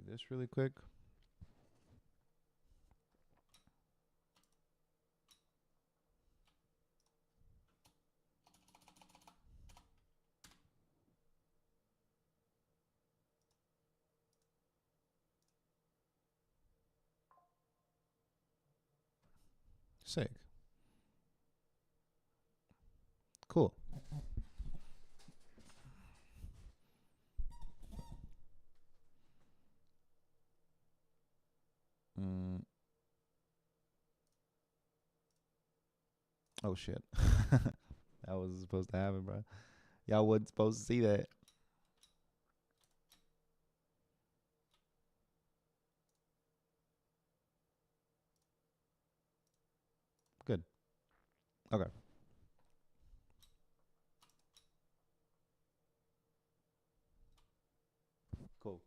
this really quick. Sick. Cool. Oh shit. That wasn't supposed to happen, bro. Y'all wasn't supposed to see that. Good. Okay. Cool.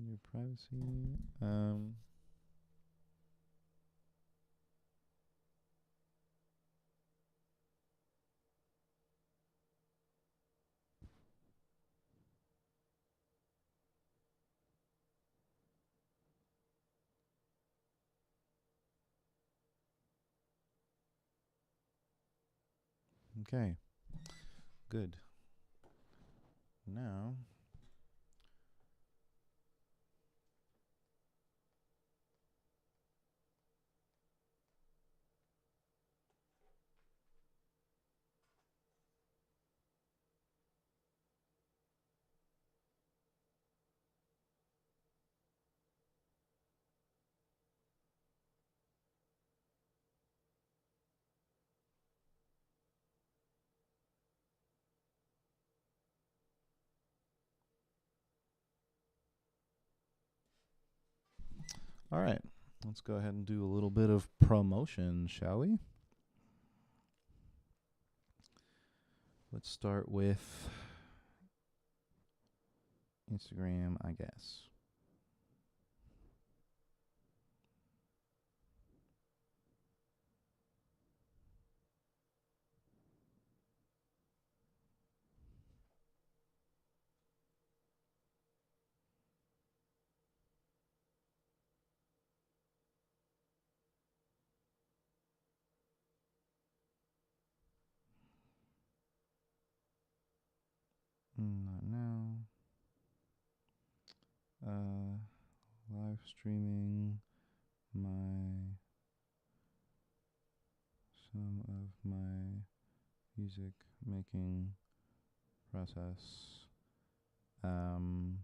Your privacy. Okay. Good. Now. All right. Let's go ahead and do a little bit of promotion, shall we? Let's start with Instagram, I guess. Not now. Live streaming some of my music making process. Come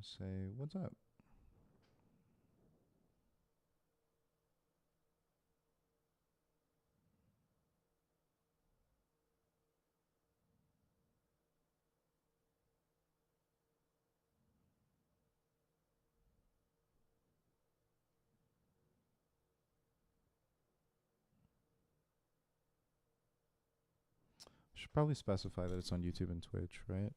say what's up. Should probably specify that it's on YouTube and Twitch, right?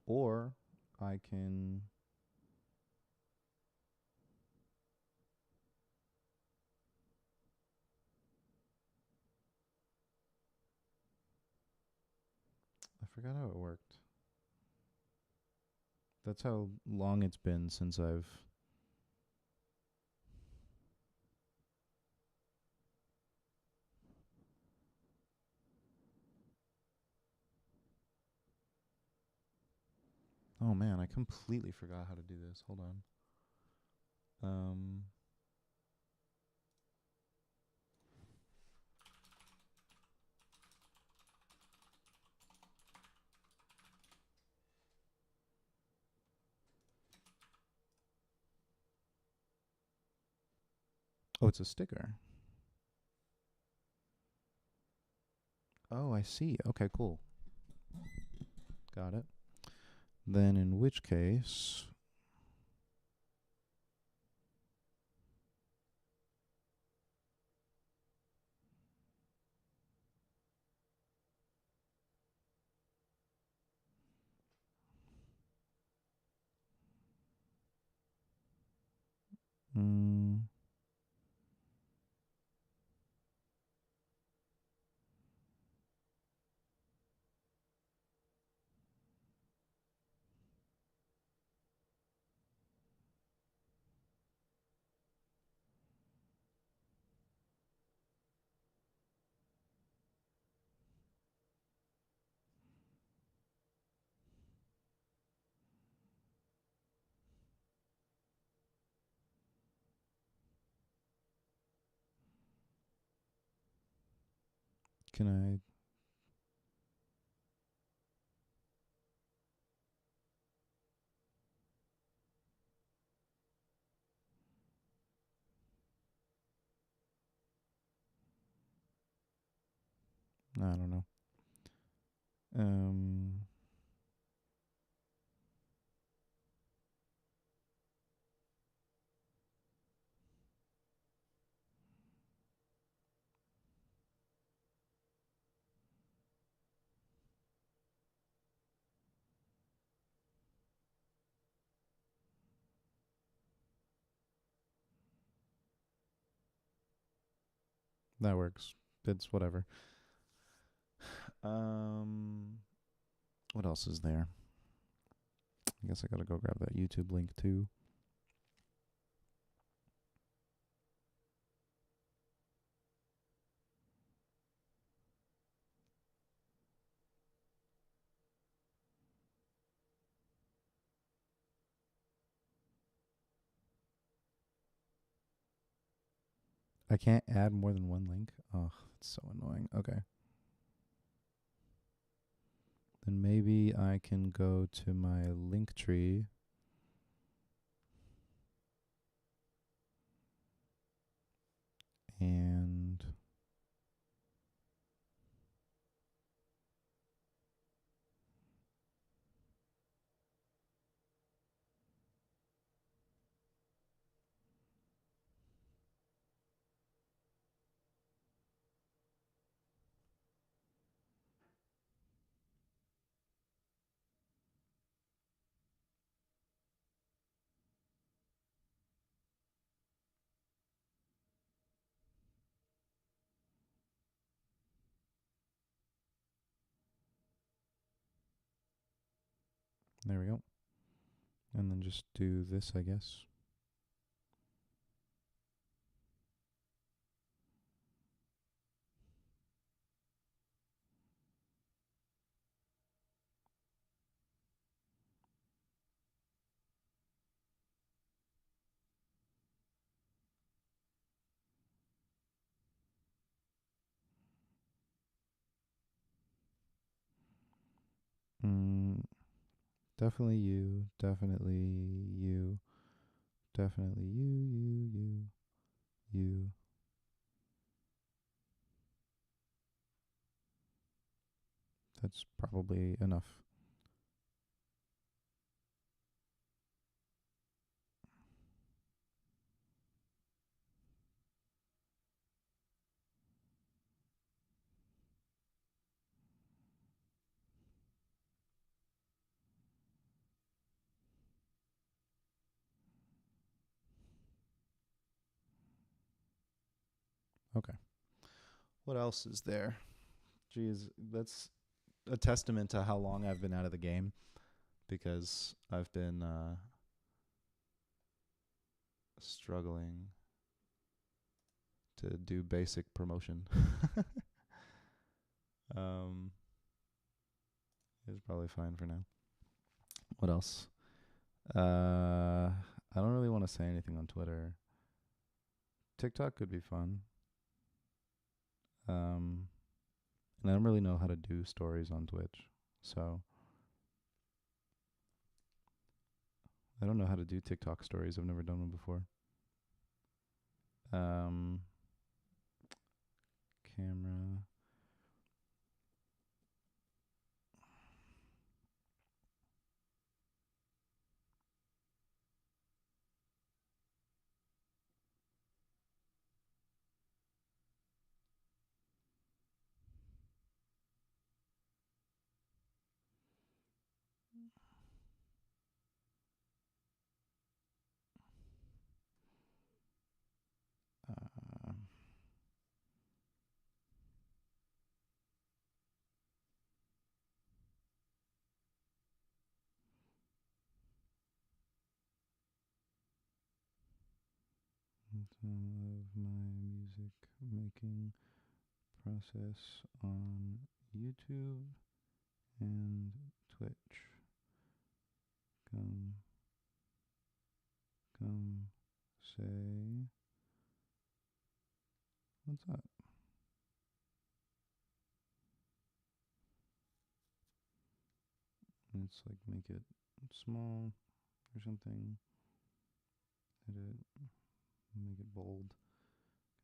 Or I can I forgot how it worked. That's how long it's been since I've Oh man, I completely forgot how to do this. Hold on. Oh, it's a sticker. Oh, I see. Okay, cool. Got it. Then in which case, Mm. Can I? I don't know. Um, that works. It's whatever. Um, what else is there? I guess I gotta go grab that YouTube link too. I can't add more than one link. Oh, that's so annoying. Okay. Then maybe I can go to my link tree and there we go. And then just do this, I guess. Mm, definitely you. Definitely you. Definitely you. That's probably enough. Okay. What else is there? Geez, that's a testament to how long I've been out of the game because I've been struggling to do basic promotion. um, it's probably fine for now. What else? I don't really want to say anything on Twitter. TikTok could be fun. And I don't really know how to do stories on Twitch, so I don't know how to do TikTok stories. I've never done one before. Um, camera. Some of my music making process on YouTube and Twitch. Come say what's up. Let's like make it small or something. Edit, make it bold.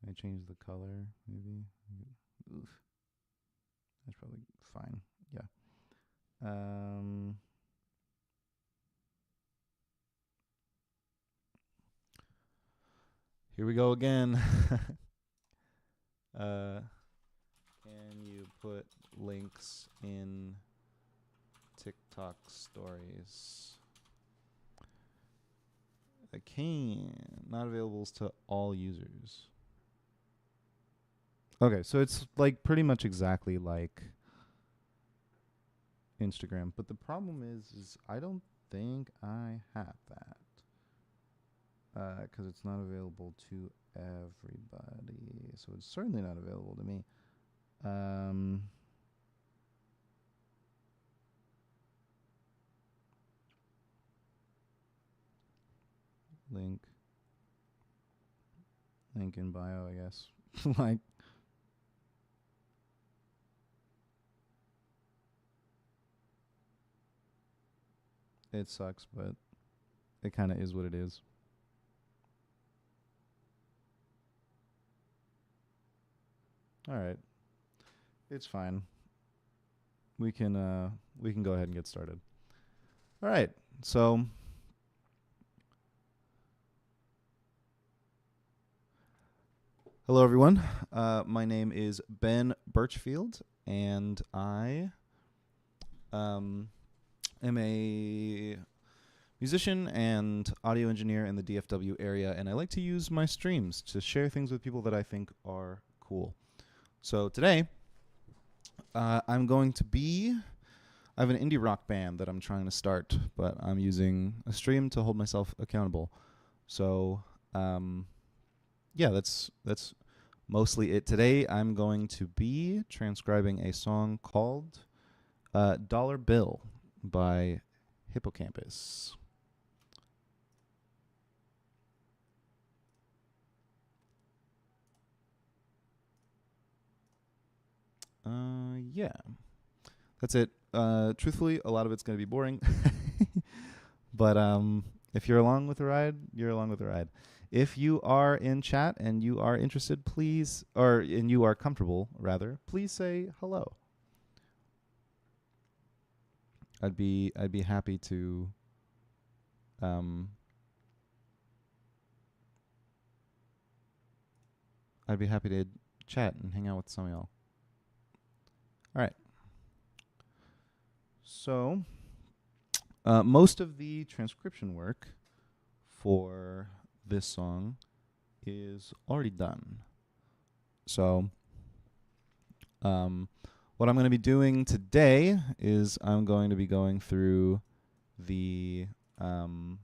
Can I change the color maybe? Oof. That's probably fine. Yeah. Here we go again. Can you put links in TikTok stories? I can. Not available to all users. Okay, so it's like pretty much exactly like Instagram, but the problem is I don't think I have that. Because it's not available to everybody. So it's certainly not available to me. Link in bio, I guess. Like, it sucks, but it kind of is what it is. All right. It's fine. We can go ahead and get started. All right. So hello everyone. My name is Ben Birchfield and I am a musician and audio engineer in the DFW area, and I like to use my streams to share things with people that I think are cool. So today, I'm going to be... I have an indie rock band that I'm trying to start, but I'm using a stream to hold myself accountable. So, yeah, that's mostly it. Today, I'm going to be transcribing a song called Dollar Bill by Hippocampus. Yeah. That's it. Truthfully, a lot of it's going to be boring. But if you're along with the ride, you're along with the ride. If you are in chat and you are interested, please, and you are comfortable, rather, please say hello. I'd be happy to chat and hang out with some of y'all. All right. So, most of the transcription work for this song is already done. So, what I'm going to be doing today is I'm going to be going through the... I'm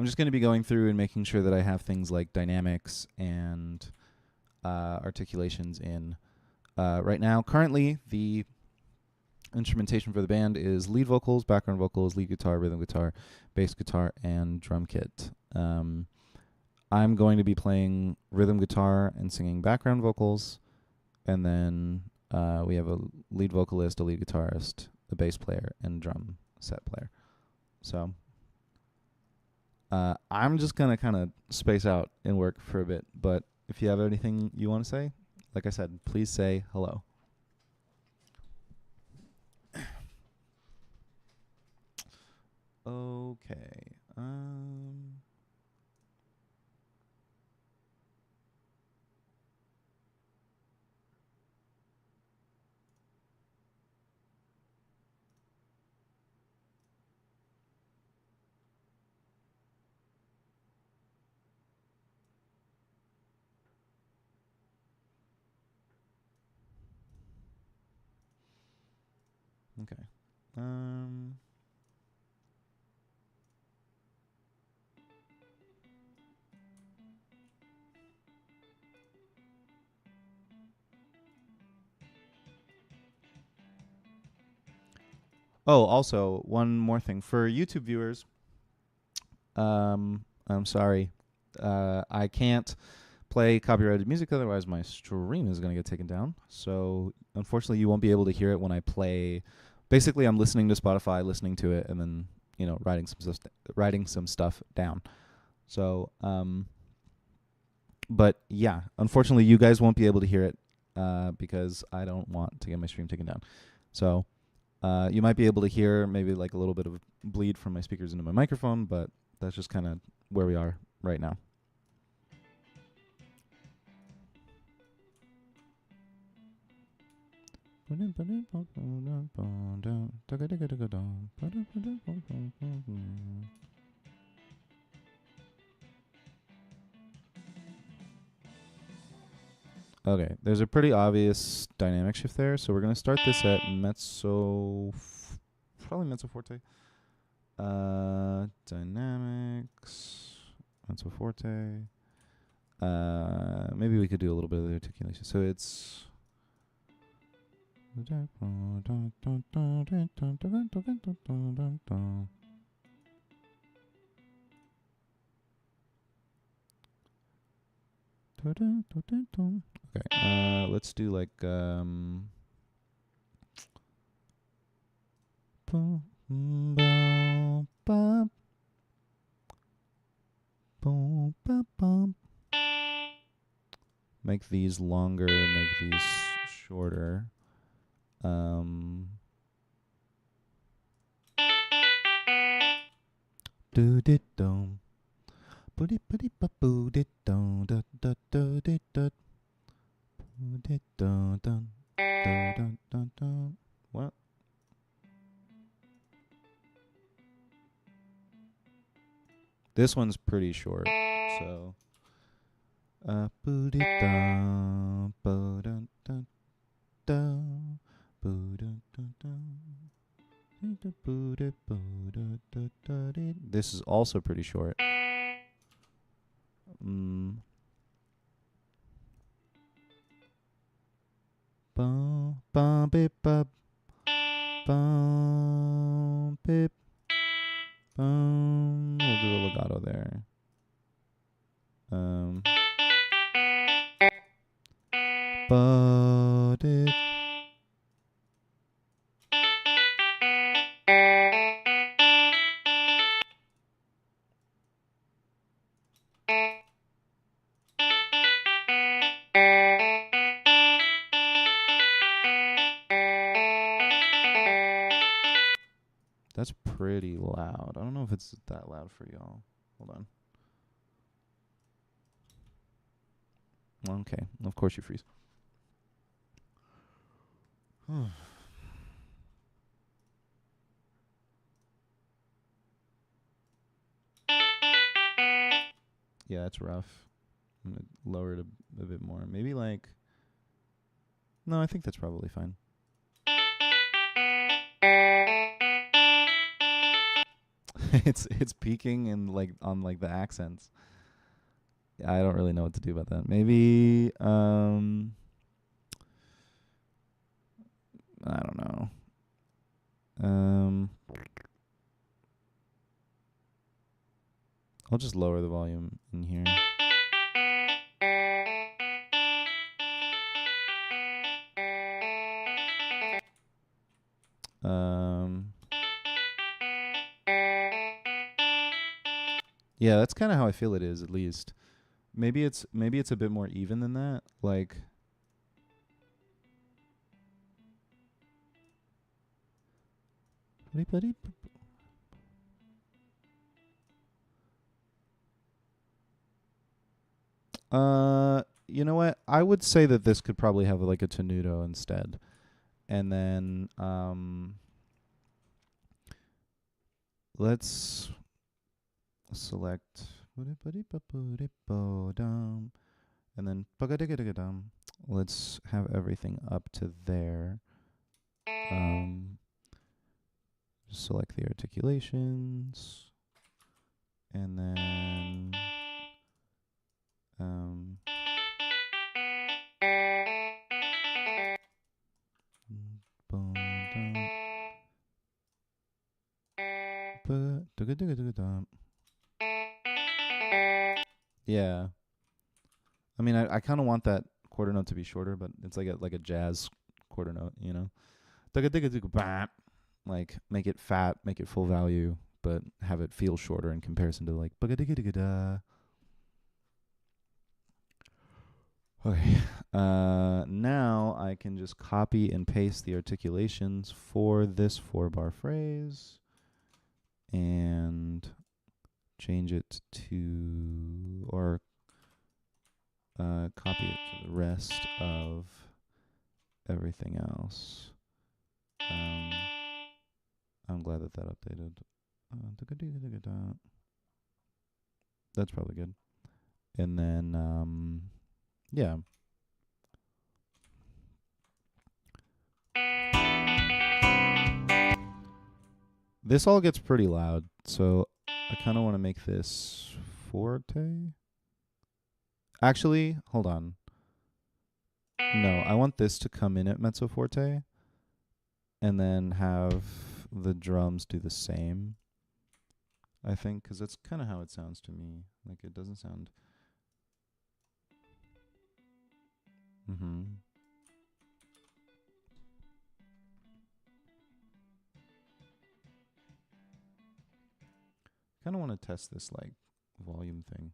just going to be going through and making sure that I have things like dynamics and articulations in. Right now, currently, the instrumentation for the band is lead vocals, background vocals, lead guitar, rhythm guitar, bass guitar, and drum kit. I'm going to be playing rhythm guitar and singing background vocals, and then we have a lead vocalist, a lead guitarist, a bass player, and drum set player. So I'm just going to kind of space out and work for a bit, but if you have anything you want to say, like I said, please say hello. Okay. Okay. Oh, also one more thing for YouTube viewers. I'm sorry, I can't play copyrighted music, otherwise my stream is going to get taken down. So unfortunately, you won't be able to hear it when I play. Basically, I'm listening to Spotify, listening to it, and then writing some stuff down. So, but yeah, unfortunately, you guys won't be able to hear it because I don't want to get my stream taken down. So you might be able to hear maybe like a little bit of bleed from my speakers into my microphone, but that's just kind of where we are right now. Okay, there's a pretty obvious dynamic shift there, so we're gonna start this at probably mezzo forte. Dynamics, mezzo forte. Maybe we could do a little bit of the articulation. So it's okay. Let's do like make these longer, make these shorter. Do dit dum. Booty booty ba boo dit dum da da da dit da. Boo dit dum dum dum dum dum dum. What? This one's pretty short, so. Boo dit dum boo dum dum dum boo dum dum dum. This is also pretty short. Bum bum bip bum bum bip bum. We'll do a legato there. But it. That's pretty loud. I don't know if it's that loud for y'all. Hold on. Okay, of course you freeze. Yeah, it's rough. I'm going to lower it a bit more. Maybe like... No, I think that's probably fine. It's peaking and like on like the accents. I don't really know what to do about that. Maybe I don't know. I'll just lower the volume in here. Yeah, that's kind of how I feel it is, at least. Maybe it's a bit more even than that. Like you know what? I would say that this could probably have like a tenuto instead. And then let's select and then let's have everything up to there. Select the articulations and then Yeah. I mean, I kind of want that quarter note to be shorter, but it's like a jazz quarter note, you know. Like make it fat, make it full value, but have it feel shorter in comparison to like. Okay. Now I can just copy and paste the articulations for this 4-bar phrase and change it to, or copy it to the rest of everything else. I'm glad that updated. That's probably good. And then, yeah. This all gets pretty loud, so I kind of want to make this forte. Actually, hold on. No, I want this to come in at mezzo forte and then have the drums do the same, I think, because that's kind of how it sounds to me. Like, it doesn't sound... kind of want to test this, like, volume thing.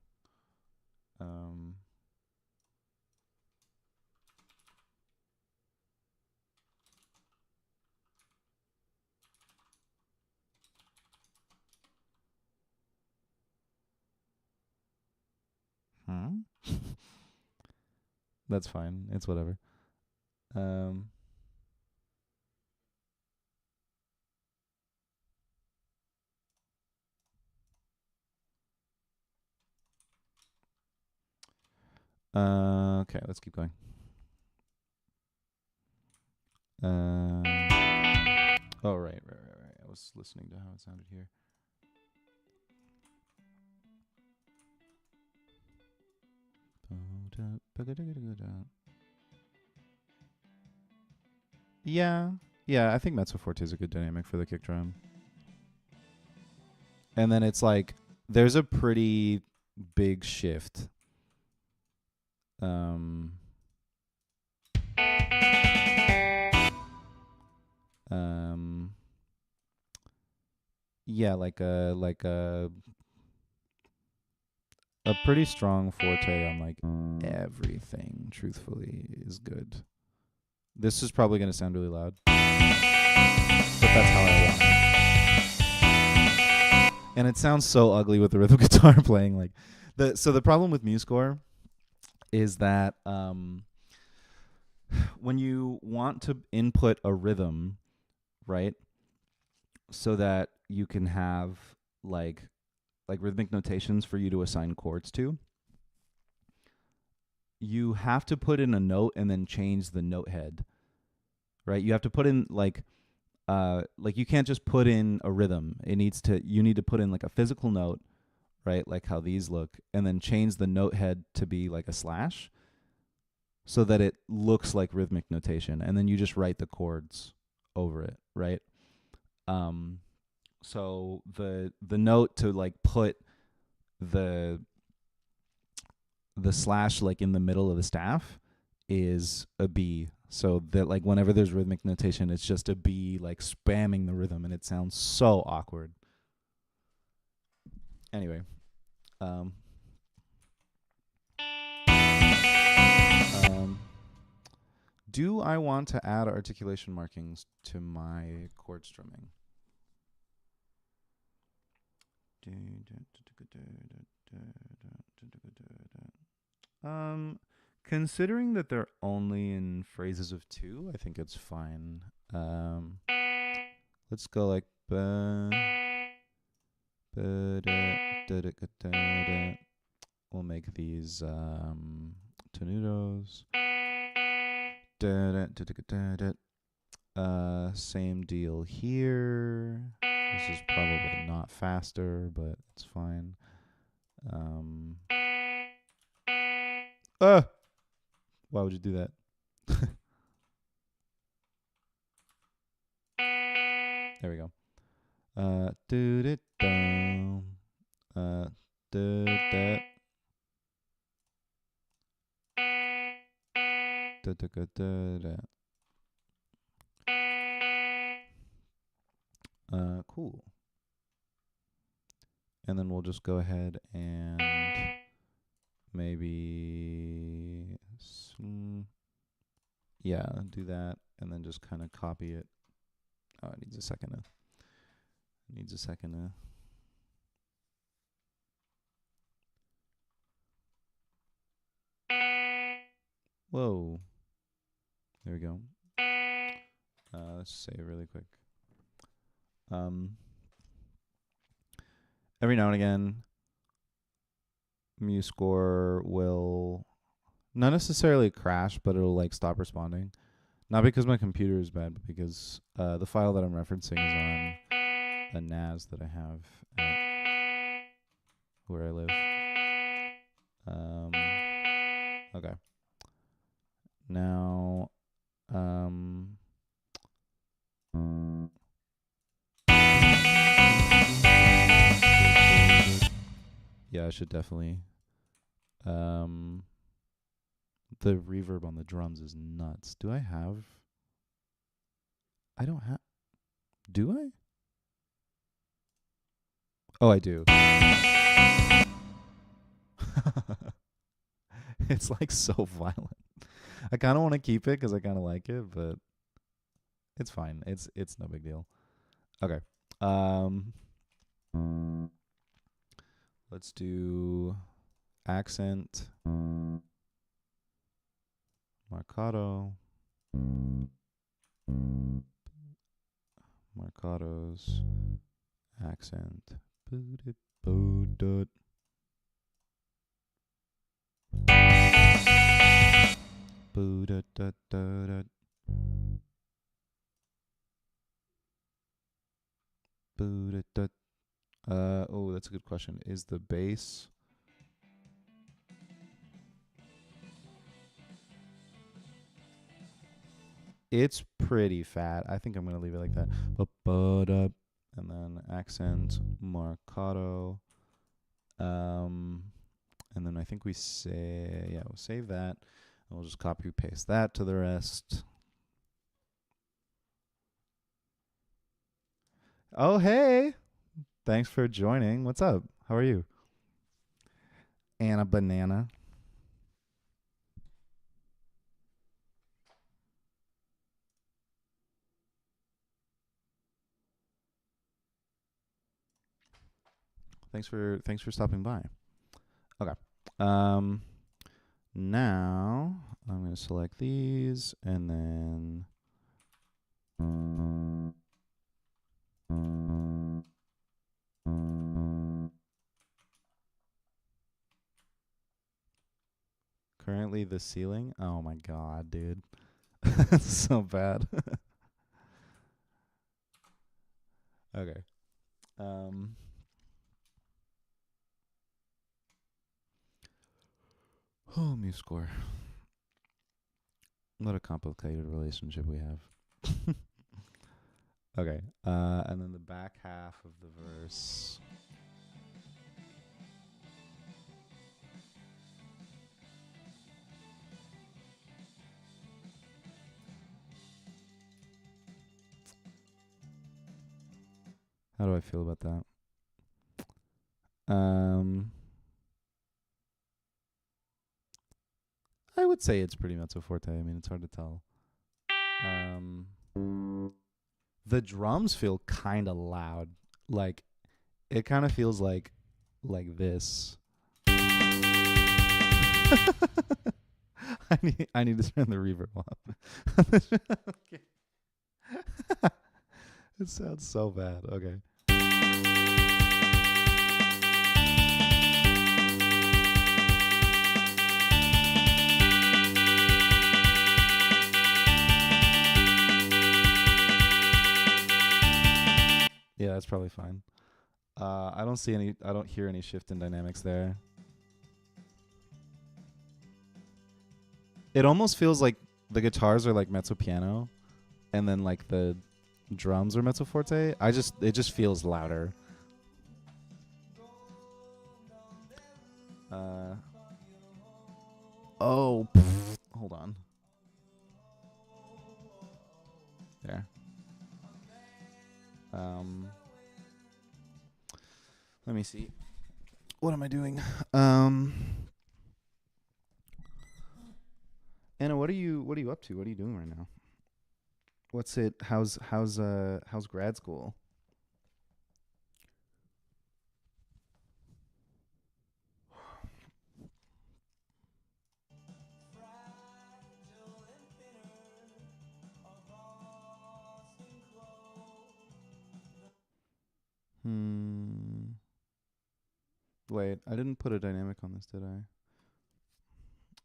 That's fine. It's whatever. Okay, let's keep going. Oh, right. I was listening to how it sounded here. Yeah, I think mezzo forte is a good dynamic for the kick drum. And then it's like, there's a pretty big shift. Yeah, like a pretty strong forte on like everything, truthfully, is good. This is probably going to sound really loud, but that's how I want it. And it sounds so ugly with the rhythm guitar playing. Like, so the problem with MuseScore is that when you want to input a rhythm, right, so that you can have like rhythmic notations for you to assign chords to, you have to put in a note and then change the note head, right? You have to put in like you can't just put in a rhythm. You need to put in like a physical note, right? Like how these look, and then change the note head to be like a slash so that it looks like rhythmic notation, and then you just write the chords over it, right? So the note to like put the slash like in the middle of the staff is a B. So that like whenever there's rhythmic notation, it's just a B like spamming the rhythm, and it sounds so awkward. Anyway, do I want to add articulation markings to my chord strumming? Considering that they're only in phrases of 2, I think it's fine. Let's go like we'll make these tenutos. Same deal here. This is probably not faster, but it's fine. Why would you do that? There we go. Da, da. Da, da, da, da, da. Cool. And then we'll just go ahead and maybe, yeah, do that, and then just kind of copy it. Oh, it needs a second to. Whoa. There we go. Let's save really quick. Every now and again, MuseScore will not necessarily crash, but it'll like stop responding. Not because my computer is bad, but because the file that I'm referencing is on a NAS that I have at where I live. Okay. Now, yeah, I should definitely. The reverb on the drums is nuts. Do I have? I don't have. Do I? Oh, I do. It's like so violent. I kind of want to keep it because I kind of like it, but it's fine. It's no big deal. Okay. Let's do accent, Marcatos, accent. Oh, that's a good question. Is the bass? It's pretty fat. I think I'm gonna leave it like that. And then accent marcato. And then I think we say, yeah, we'll save that. And we'll just copy paste that to the rest. Oh, hey. Thanks for joining. What's up? How are you? Anna Banana. Thanks for stopping by. Okay. Now I'm going to select these and then currently the ceiling. Oh my god, dude. That's so bad. Okay. Oh, MuseScore. What a complicated relationship we have. Okay. And then the back half of the verse. How do I feel about that? I would say it's pretty mezzo forte. I mean, it's hard to tell. The drums feel kind of loud. Like, it kind of feels like this. I need to turn the reverb off. Okay. It sounds so bad. Okay. Yeah, that's probably fine. I don't hear any shift in dynamics there. It almost feels like the guitars are like mezzo piano, and then like the drums are mezzo forte. It just feels louder. Uh, oh, hold on. There. Let me see. What am I doing? Anna, what are you up to? What are you doing right now? What's it? How's grad school? Wait, I didn't put a dynamic on this, did I?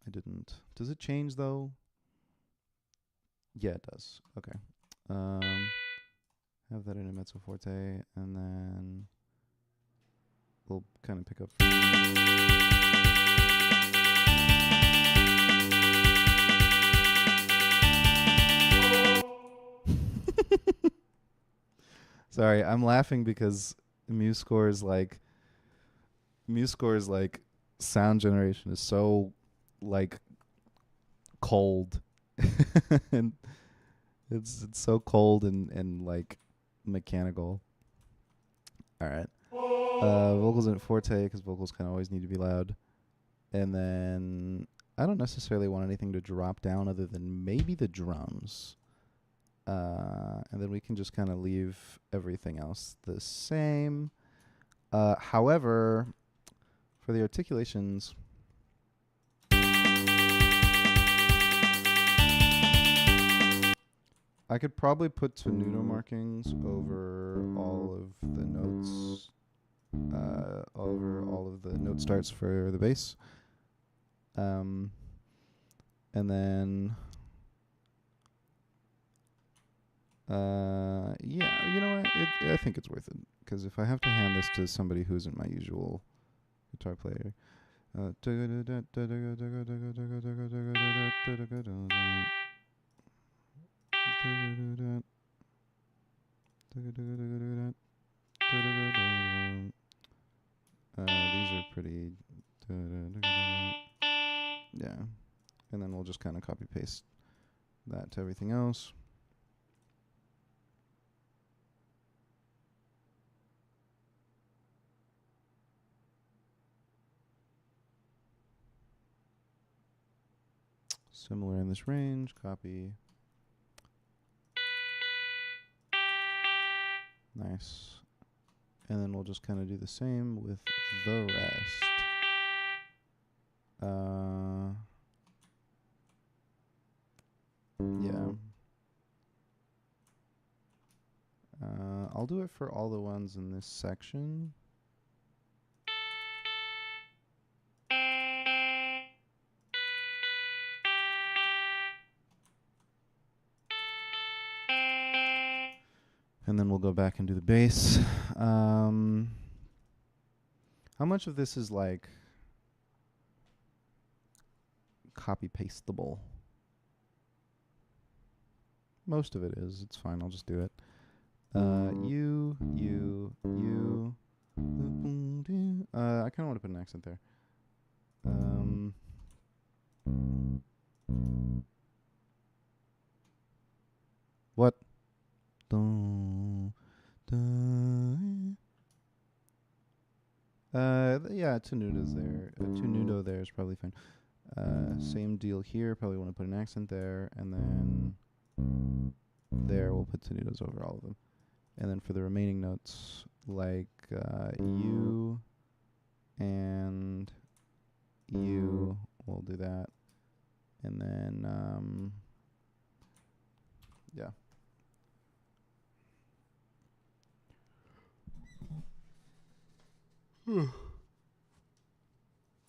I didn't. Does it change though? Yeah, it does. Okay. Have that in a mezzo forte, and then we'll kind of pick up. Sorry, I'm laughing because MuseScore's sound generation is so like cold, and it's so cold and like mechanical. All right. Vocals in forte because vocals kind of always need to be loud, and then I don't necessarily want anything to drop down other than maybe the drums. And then we can just kind of leave everything else the same. However, for the articulations, I could probably put tenuto markings over all of the notes, over all of the note starts for the bass. And then, yeah, you know what? I think it's worth it because if I have to hand this to somebody who isn't my usual guitar player. These are pretty. Yeah. And then we'll just kind of copy paste that to everything else. Similar in this range, copy. Nice. And then we'll just kind of do the same with the rest. Yeah. I'll do it for all the ones in this section. And then we'll go back and do the bass. How much of this is like copy pastable? Most of it is. It's fine. I'll just do it. You. I kind of want to put an accent there. What? Yeah, tenuto's there. Tenuto there is probably fine. Same deal here. Probably want to put an accent there, and then there we'll put tenutos over all of them. And then for the remaining notes, like you and you, we'll do that. And then, yeah.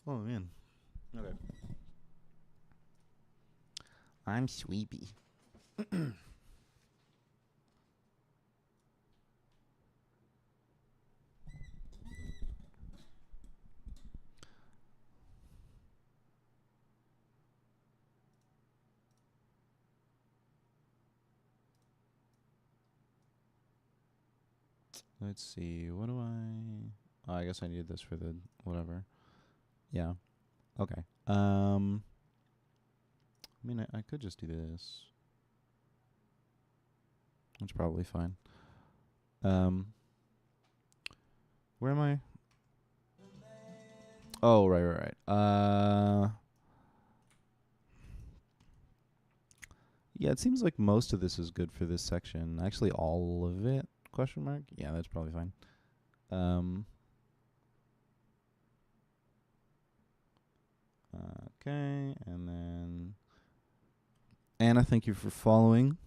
Oh, man. Okay. I'm sleepy. Let's see. What do I... Oh, I guess I need this for the whatever. Yeah. Okay. I mean, I could just do this. That's probably fine. Where am I? Oh, right. Yeah, it seems like most of this is good for this section. Actually, all of it? Question mark? Yeah, that's probably fine. Okay, and then Anna, thank you for following.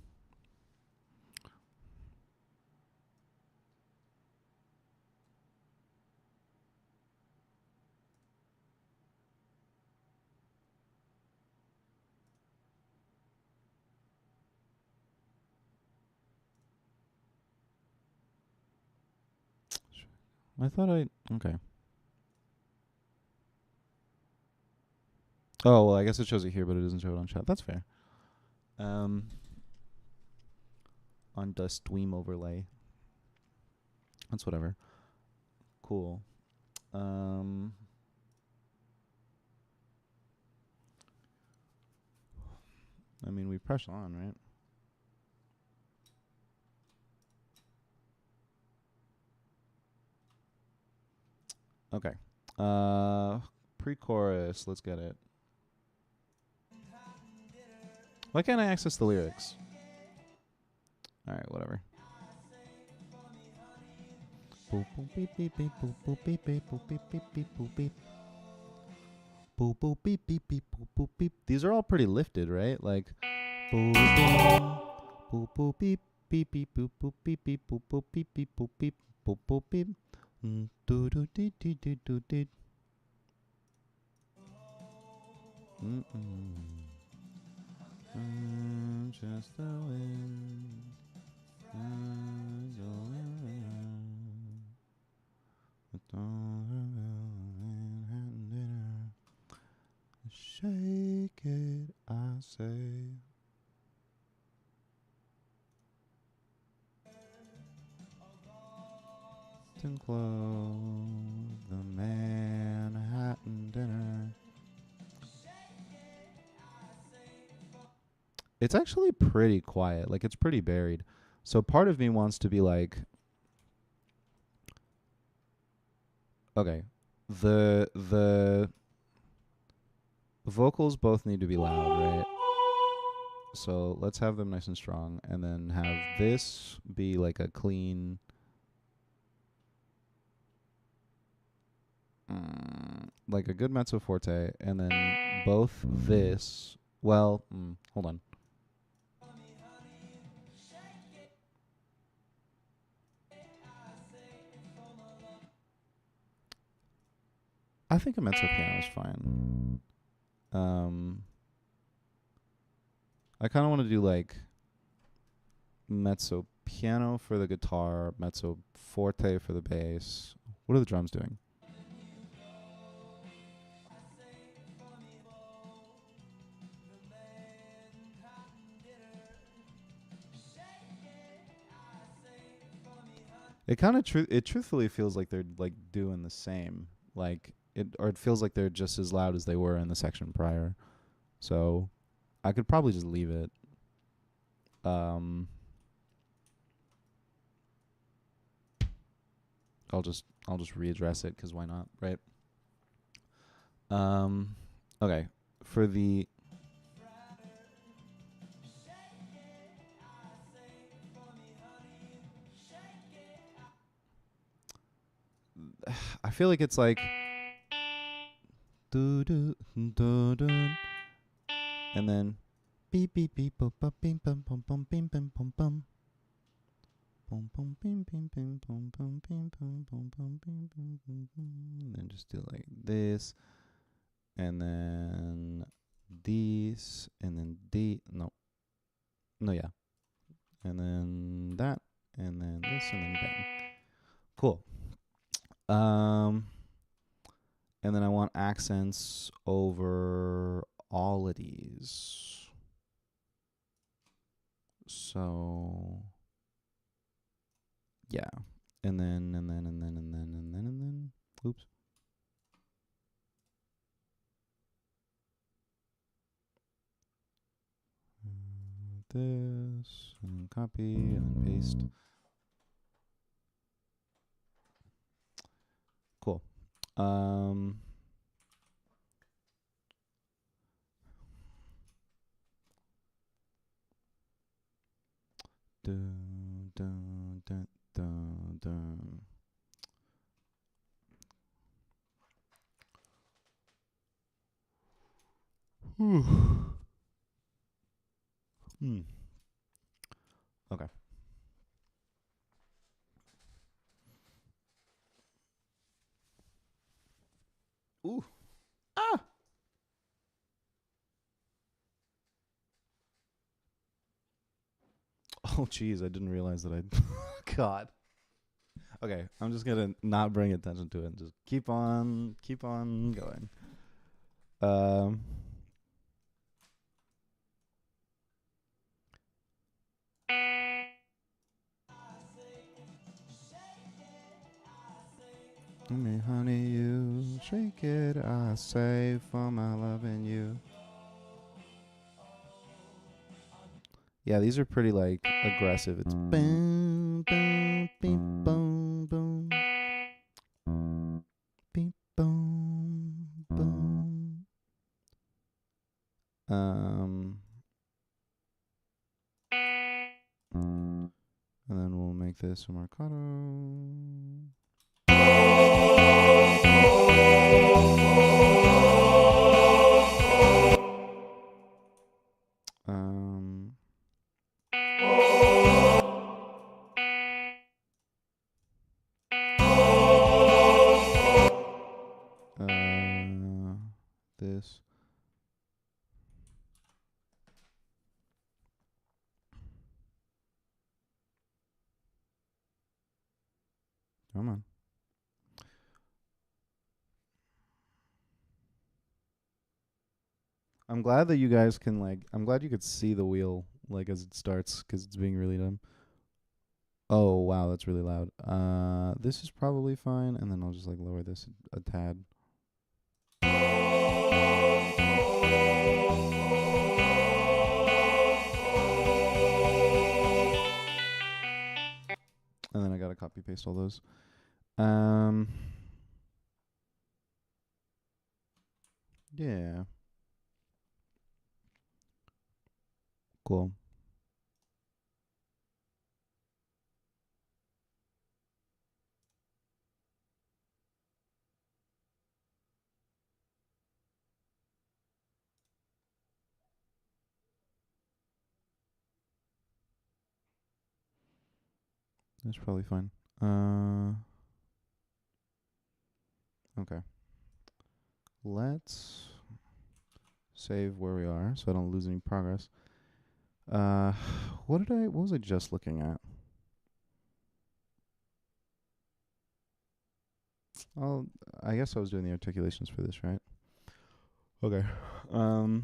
I thought okay. Oh, well, I guess it shows it here, but it doesn't show it on chat. That's fair. On Dustweem overlay. That's whatever. Cool. I mean, we press on, right? Okay. Pre-chorus. Let's get it. Why can't I access the lyrics? All right, whatever. Boop boop beep beep beep boop boop beep beep boop beep beep beep boop beep. Boop boop beep beep beep boop boop beep. These are all pretty lifted, right? Like boop boop boop beep beep beep boop boop beep beep boop boop beep beep boop beep boop boop beep. Do do do do do do do. Just the wind. Shake it, I say. And close the Manhattan dinner. It's actually pretty quiet. Like, it's pretty buried. So part of me wants to be like, okay, the vocals both need to be loud, right? So let's have them nice and strong, and then have this be like a clean, like a good mezzo forte, and then both this. Well, hold on. I think a mezzo piano is fine. I kind of want to do like mezzo piano for the guitar, mezzo forte for the bass. What are the drums doing? It kind of it truthfully feels like they're like doing the same. Like it feels like they're just as loud as they were in the section prior. So I could probably just leave it. I'll just readdress it because why not, right? Okay. For the I feel like it's like do do do do, and then beep beep beep boop bum bim bum bum bum bim bum bum bum. Boom, boom, bim, bim, bim, boom, boom, bim, boom, boom, boom, bim, boom, boom, boom. And then just do like this, and then these, and then no, yeah, and then that, and then this, and then bang. Cool. And then I want accents over all of these. So yeah. And then oops. this, and copy, and paste. Cool. Dun, dun, dun, dun, dun. Okay. Ooh. Ah. Oh, jeez, I didn't realize that I'd. God. Okay, I'm just gonna not bring attention to it and just keep on going. Me, honey, you shake it, I say, for my loving you. Yeah, these are pretty like aggressive. It's boom, boom, beep, boom, boom, beep, boom, boom. And then we'll make this a marcato. This. Come on. I'm glad that you guys can like. I'm glad you could see the wheel like as it starts because it's being really dumb. Oh wow, that's really loud. This is probably fine, and then I'll just like lower this a tad. And then I gotta copy paste all those. Yeah. Cool. That's probably fine. Okay. Let's save where we are so I don't lose any progress. What was I just looking at? I guess I was doing the articulations for this, right? Okay. I've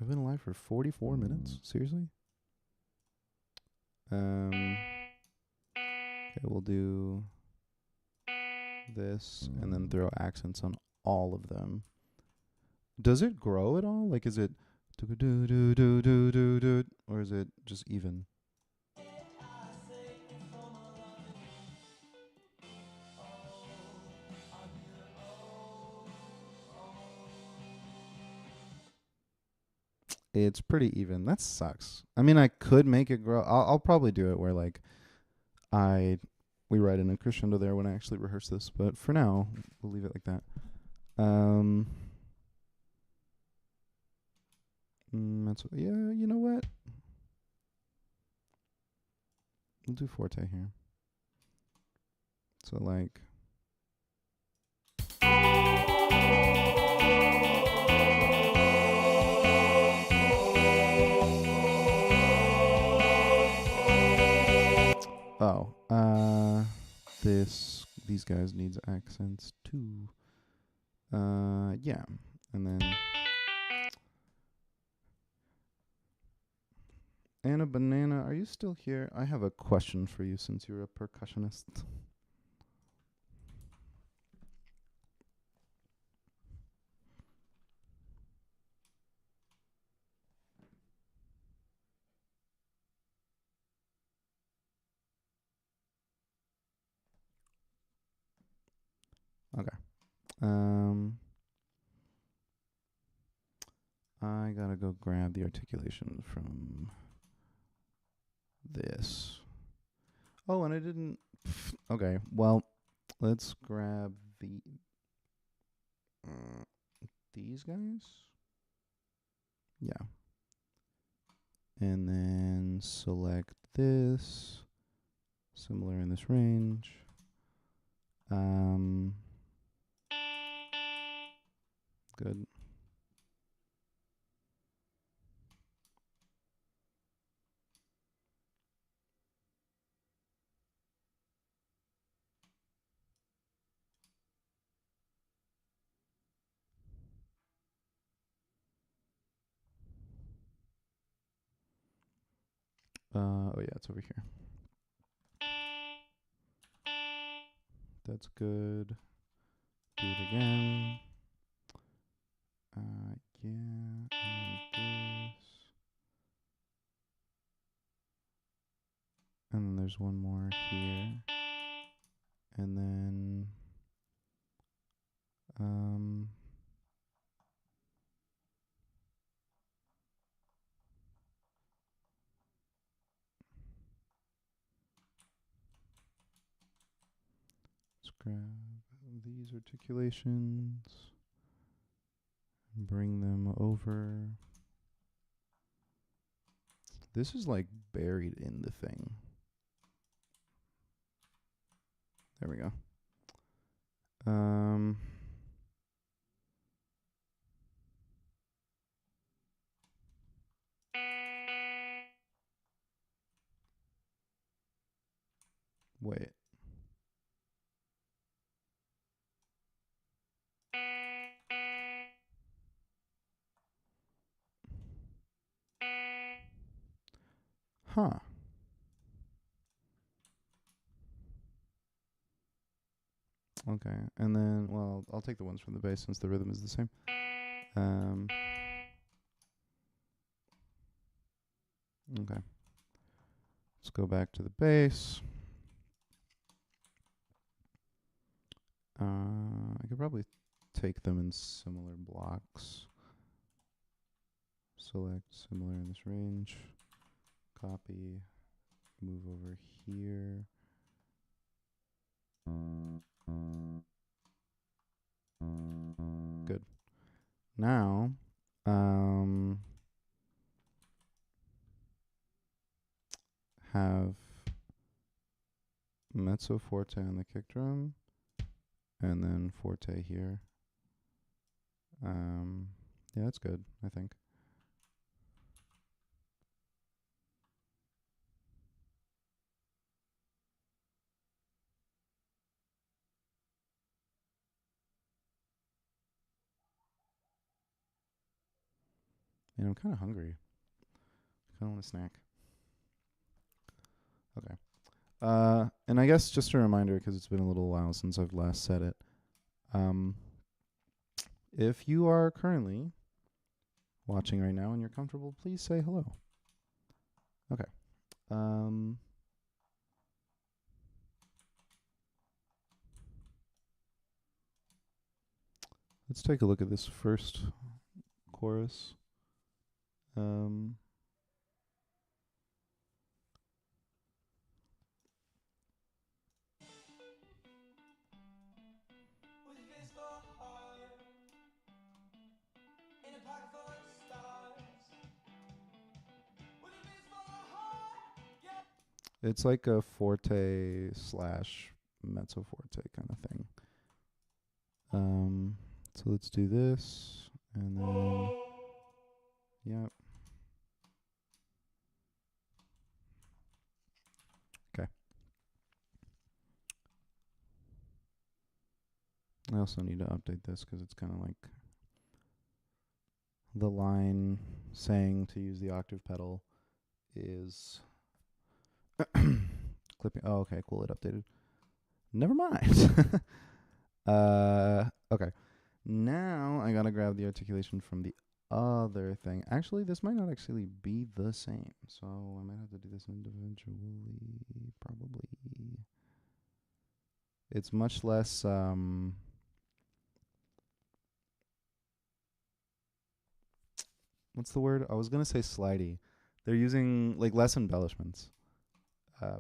been alive for 44 minutes? Seriously? Okay, we'll do this and then throw accents on all of them. Does it grow at all? Like, is it or is it just even? It's pretty even. That sucks. I mean, I could make it grow. I'll probably do it where like we write in a crescendo there when I actually rehearse this. But for now, we'll leave it like that. Yeah. You know what? We'll do forte here. So like. Oh, these guys needs accents too. Yeah, and then Anna Banana, are you still here? I have a question for you since you're a percussionist. I gotta go grab the articulation from this. Oh, and I didn't. Okay, well, let's grab these guys. Yeah. And then select this. Similar in this range. Good. Oh yeah, it's over here. That's good. Do it again. Yeah, and then this. And then there's one more here. And then let's grab these articulations and bring them over. This is like buried in the thing. There we go. Wait. Huh. Okay. And then, well, I'll take the ones from the bass since the rhythm is the same. Okay. Let's go back to the bass. I could probably take them in similar blocks. Select similar in this range. Copy. Move over here. Good. Now, have mezzo forte on the kick drum, and then forte here. Yeah, that's good, I think. And I'm kind of hungry. I kind of want a snack. Okay. And I guess just a reminder, because it's been a little while since I've last said it. If you are currently watching right now and you're comfortable, please say hello. Okay. Let's take a look at this first chorus. It's like a forte slash mezzo forte kind of thing. So let's do this, and then, yep. Okay. I also need to update this because it's kind of like the line saying to use the octave pedal is clipping. Oh, okay, cool. It updated. Never mind. Okay. Now I gotta grab the articulation from the other thing. Actually, this might not actually be the same, so I might have to do this individually, probably. It's much less what's the word? I was gonna say slidey. They're using like less embellishments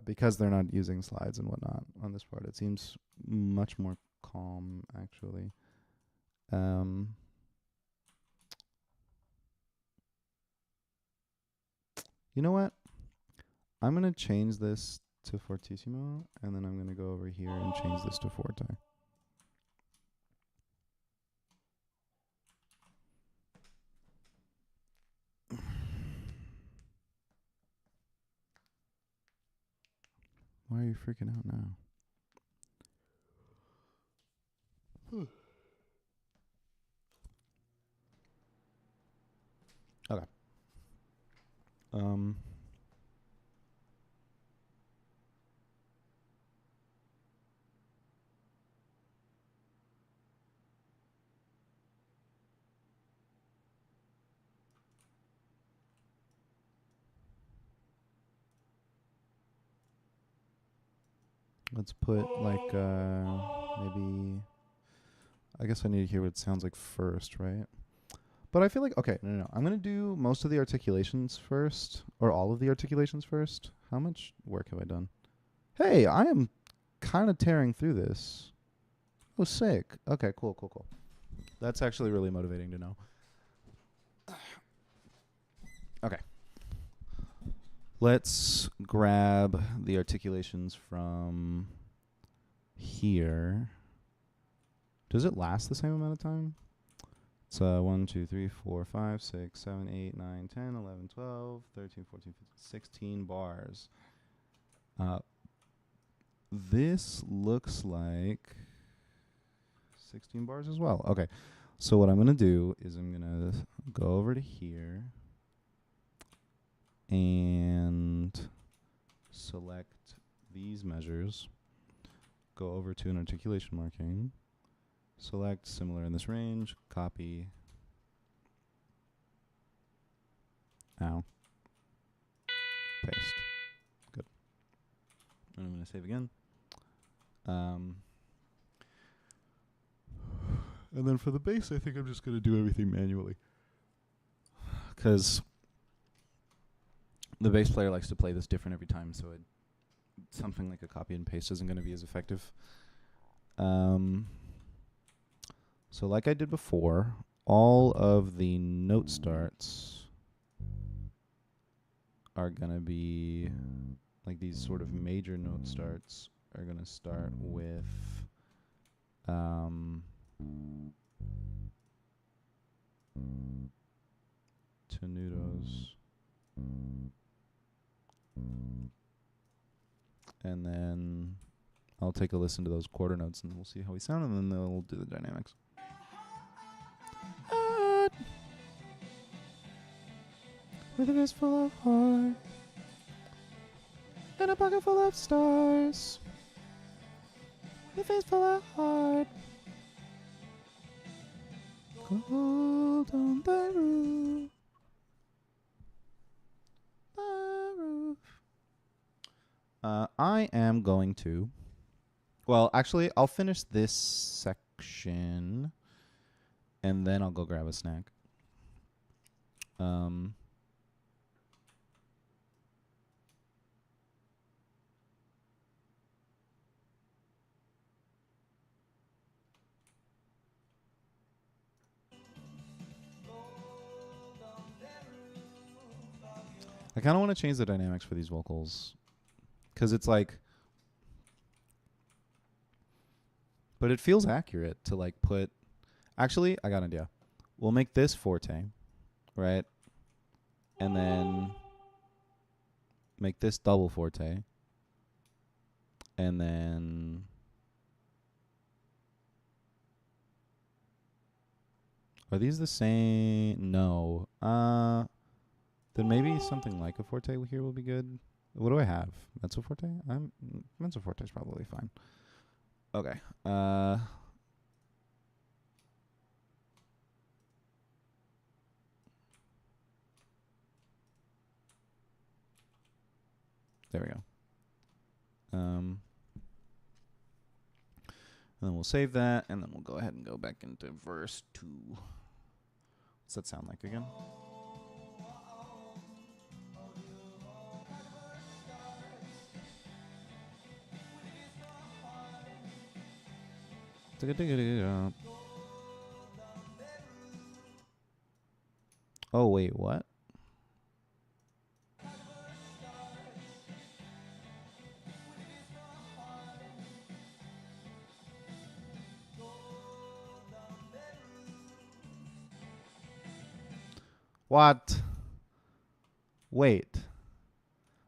because they're not using slides and whatnot on this part. It seems much more calm, actually. You know what? I'm gonna change this to fortissimo, and then I'm gonna go over here and change this to forte. Why are you freaking out now? Okay. Let's put like maybe. I guess I need to hear what it sounds like first, right? But I feel like okay, no. I'm gonna do most of the articulations first, or all of the articulations first. How much work have I done? Hey, I am kind of tearing through this. Oh, sick. Okay, cool. That's actually really motivating to know. Okay. Let's grab the articulations from here. Does it last the same amount of time? It's 1, 2, 3, 4, 5, 6, 7, 8, 9, 10, 11, 12, 13, 14, 15, 16 bars. This looks like 16 bars as well. Okay. So what I'm going to do is I'm going to go over to here and select these measures. Go over to an articulation marking. Select similar in this range. Copy. Ow. Paste. Good. And I'm going to save again. And then for the bass, I think I'm just going to do everything manually. Because the bass player likes to play this different every time, so something like a copy and paste isn't going to be as effective. So like I did before, all of the note starts are going to be, like these sort of major note starts are going to start with tenutos. And then I'll take a listen to those quarter notes and we'll see how we sound, and then we'll do the dynamics. With a fist full of heart and a pocket full of stars. With a fist full of heart. Cold on the roof. I am going to. Well, actually, I'll finish this section, and then I'll go grab a snack. I kind of want to change the dynamics for these vocals, because it's like, but it feels accurate to like put. Actually, I got an idea. We'll make this forte, right? And then make this double forte. And then are these the same? No. Then maybe something like a forte here will be good. What do I have? Mezzo forte? Mezzo forte is probably fine. Okay. There we go. And then we'll save that, and then we'll go ahead and go back into verse 2. What's that sound like again? Oh, wait, what? What? Wait.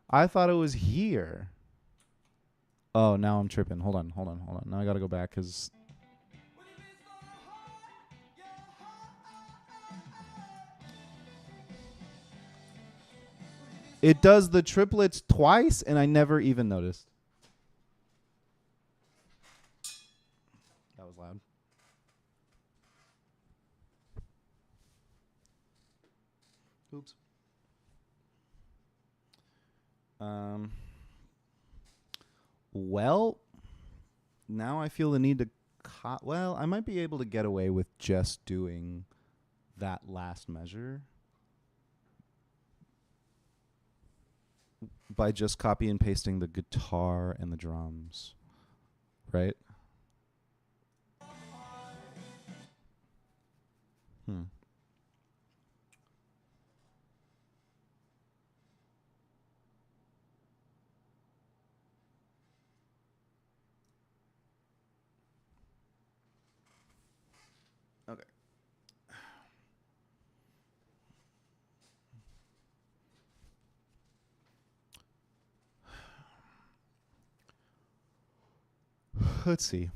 I thought it was here. Oh, now I'm tripping. Hold on. Now I gotta go back because it does the triplets twice, and I never even noticed. That was loud. Oops. Well, now I feel the need to well, I might be able to get away with just doing that last measure by just copy and pasting the guitar and the drums, right? Okay. Let's see.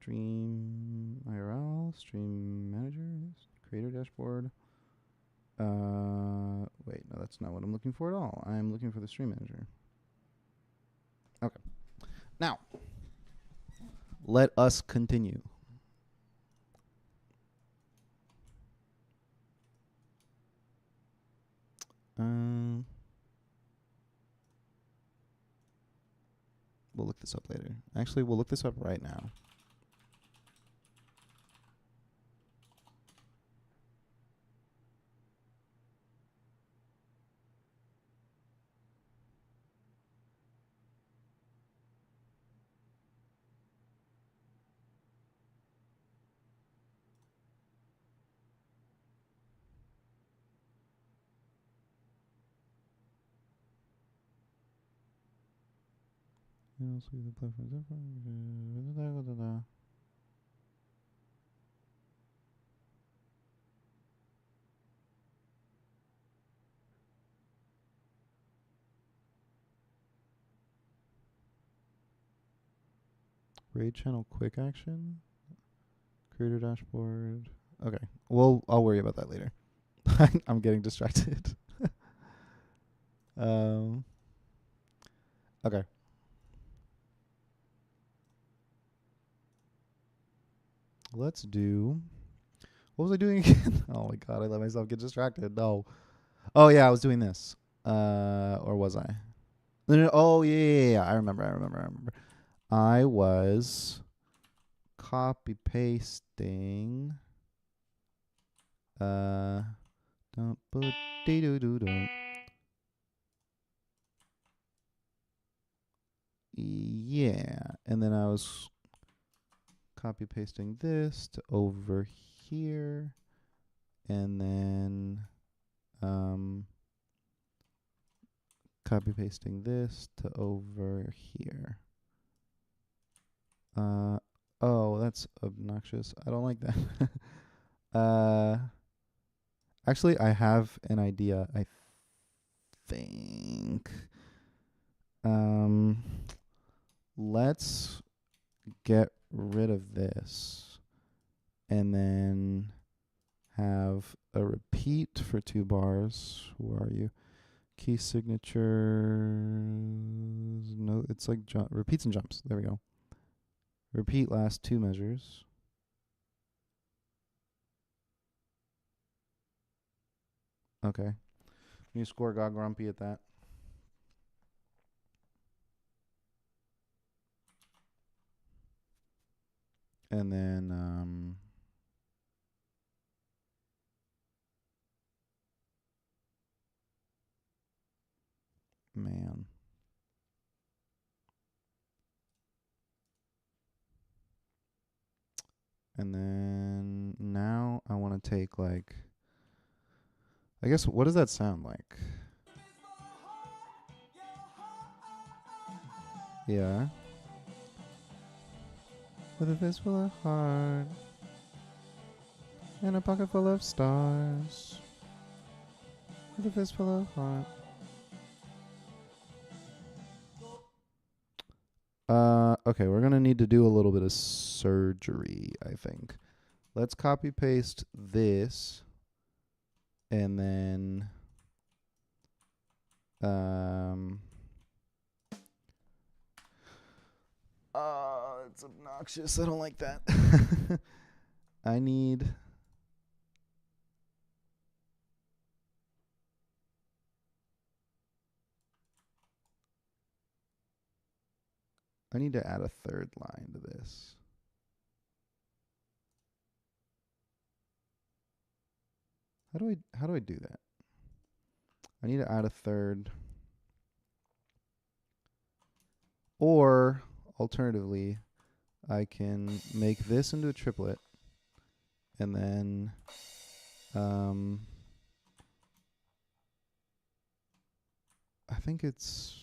Stream IRL, stream managers, creator dashboard. Wait, no, that's not what I'm looking for at all. I'm looking for the stream manager. Okay. Now, let us continue. We'll look this up later. Actually, we'll look this up right now. Raid channel quick action. Creator dashboard. Okay. Well, I'll worry about that later. I'm getting distracted. Okay. Let's do. What was I doing again? Oh my god, I let myself get distracted. No. Oh yeah, I was doing this. Or was I? No. Oh yeah. I remember. I was copy pasting. Don't put don't. Yeah, and then I was copy pasting this to over here, and then copy pasting this to over here. Oh, that's obnoxious. I don't like that. Actually, I have an idea. I think. Let's get rid of this, and then have a repeat for 2 bars. Who are you? Key signatures. No, it's like repeats and jumps. There we go. Repeat last two measures. Okay. New score got grumpy at that. And then man. And then now I want to take like, I guess, what does that sound like? Yeah. With a fist full of heart and a pocket full of stars. With a fist full of heart. Okay, we're gonna need to do a little bit of surgery, I think. Let's copy paste this, and then it's obnoxious. I don't like that. I need to add a third line to this. How do I do that? I need to add a third. Or alternatively, I can make this into a triplet, and then I think it's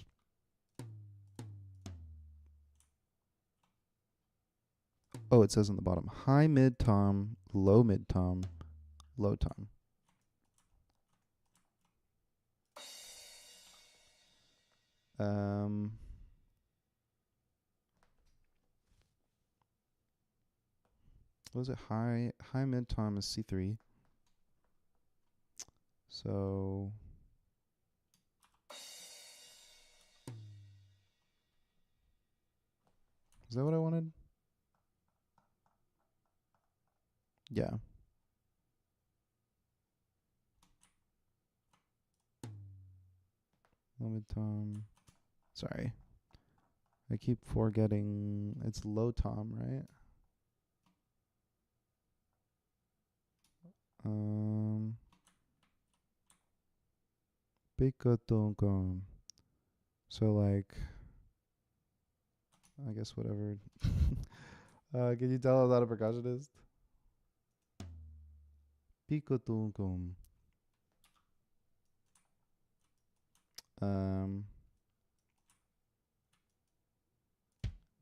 it says on the bottom, high mid tom, low mid tom, low tom. What was it? High mid tom is C3. So is that what I wanted? Yeah. Low mid tom. Sorry. I keep forgetting it's low tom, right? So like, I guess whatever. Can you tell I'm not a percussionist? Picotungum.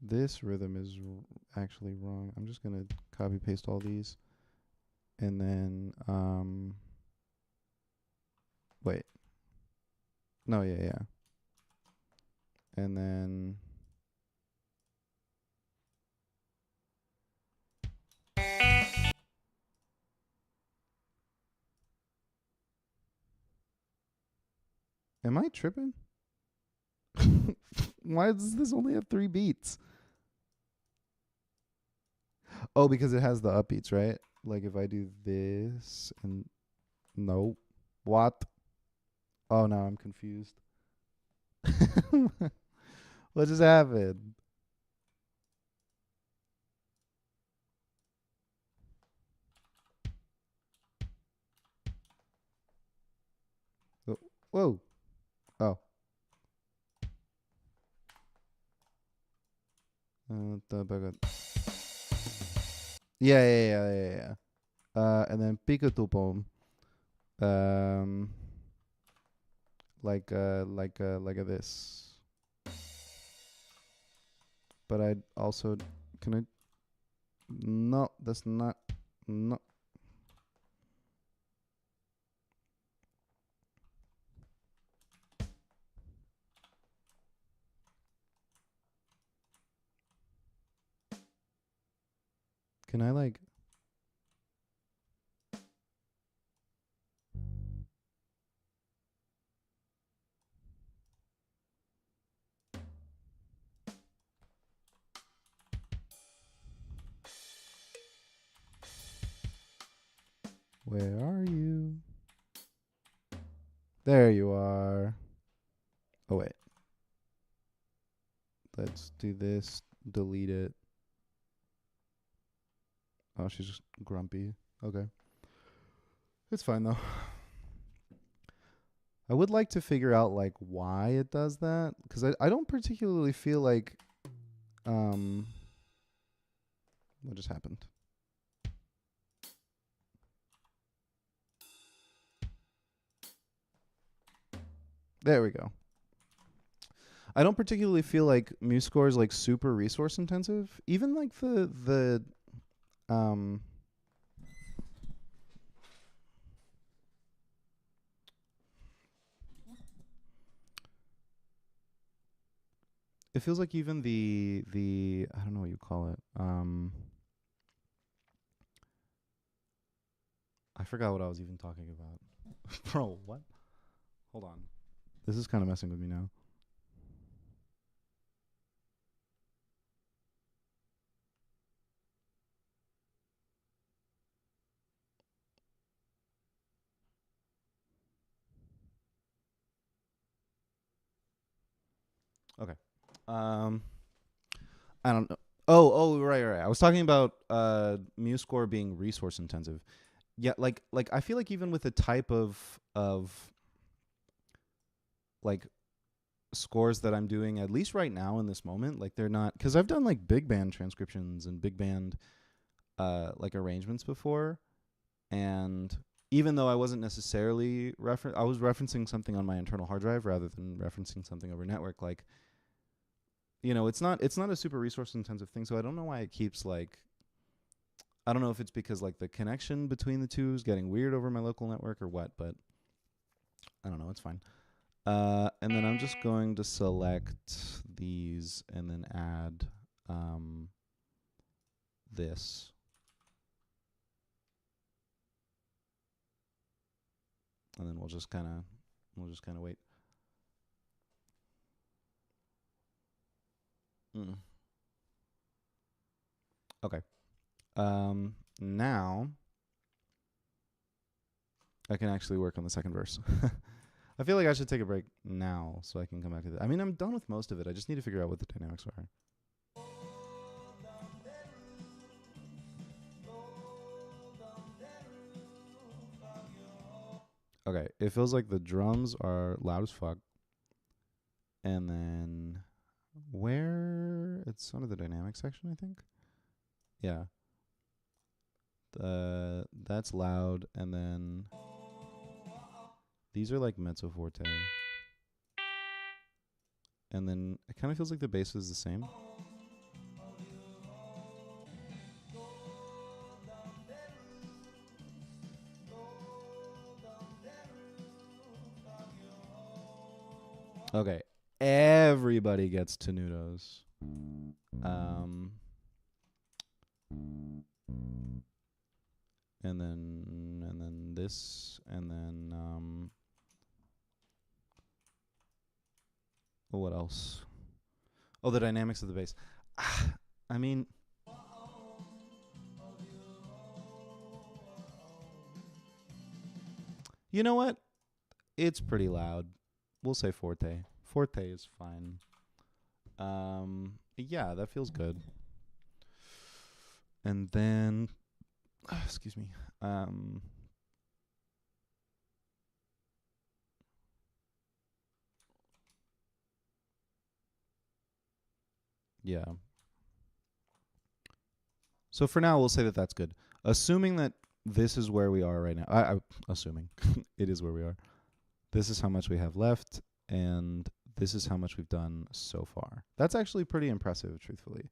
This rhythm is actually wrong. I'm just gonna copy paste all these, and then wait. No, yeah. And then am I tripping? Why does this only have 3 beats? Oh, because it has the upbeats, right? Like if I do this and nope. What? Oh, now I'm confused. What just happened? Oh, whoa. Oh. Yeah. And then Picatupom. Like a this. But I also can I? No, that's not. No. Can I like? Where are you? There you are. Oh, wait. Let's do this. Delete it. Oh, she's just grumpy. Okay. It's fine, though. I would like to figure out, like, why it does that. Because I don't particularly feel like... what just happened? There we go. I don't particularly feel like MuseScore is like super resource intensive. Even like the it feels like even the I don't know what you call it. I forgot what I was even talking about. Bro, what? Hold on. This is kind of messing with me now. Okay. I don't know. Oh, right. I was talking about MuseScore being resource intensive. Yeah, like I feel like even with the type of like scores that I'm doing, at least right now in this moment, like they're not, because I've done like big band transcriptions and big band like arrangements before, and even though I wasn't necessarily I was referencing something on my internal hard drive rather than referencing something over network. Like, it's not a super resource intensive thing, so I don't know why it keeps like. I don't know if it's because like the connection between the two is getting weird over my local network or what, but I don't know. It's fine. And then I'm just going to select these and then add this. And then we'll just kind of wait. Okay. Now I can actually work on the second verse. I feel like I should take a break now so I can come back to that. I mean, I'm done with most of it. I just need to figure out what the dynamics are. Okay, it feels like the drums are loud as fuck. And then it's under the dynamic section, I think. Yeah. That's loud, and then these are like mezzo forte. And then it kind of feels like the bass is the same. Okay. Everybody gets tenutos. And then this, and then what else? Oh, the dynamics of the bass. I mean, you know what? It's pretty loud. We'll say forte. Forte is fine. Yeah, that feels good. And then, excuse me. Yeah. So for now, we'll say that that's good. Assuming that this is where we are right now. Assuming it is where we are. This is how much we have left, and this is how much we've done so far. That's actually pretty impressive, truthfully.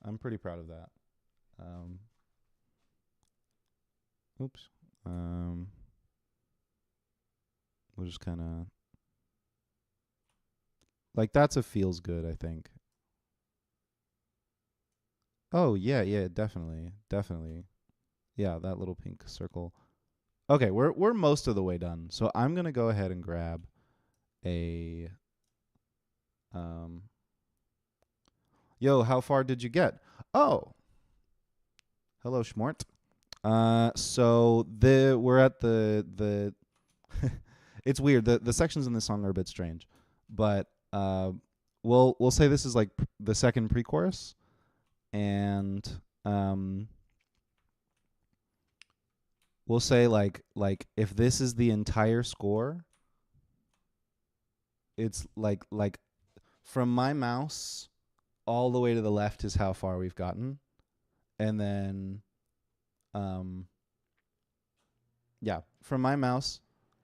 I'm pretty proud of that. Oops. We'll just kind of... Like, that's a feels good, I think. Oh, yeah, definitely. Yeah, that little pink circle. Okay, we're most of the way done. So I'm going to go ahead and grab a... Yo, how far did you get? Oh! Hello, Schmort. So we're at the it's weird. The sections in this song are a bit strange, but we'll say this is like the second pre-chorus, and we'll say like if this is the entire score, it's like from my mouse all the way to the left is how far we've gotten, and then yeah, from my mouse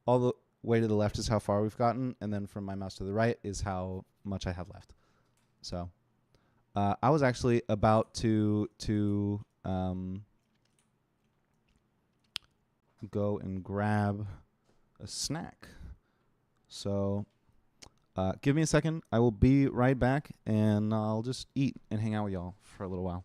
all the way to the left is how far we've gotten, and then from my mouse to the right is how much I have left. So I was actually about to go and grab a snack. So give me a second. I will be right back, and I'll just eat and hang out with y'all for a little while.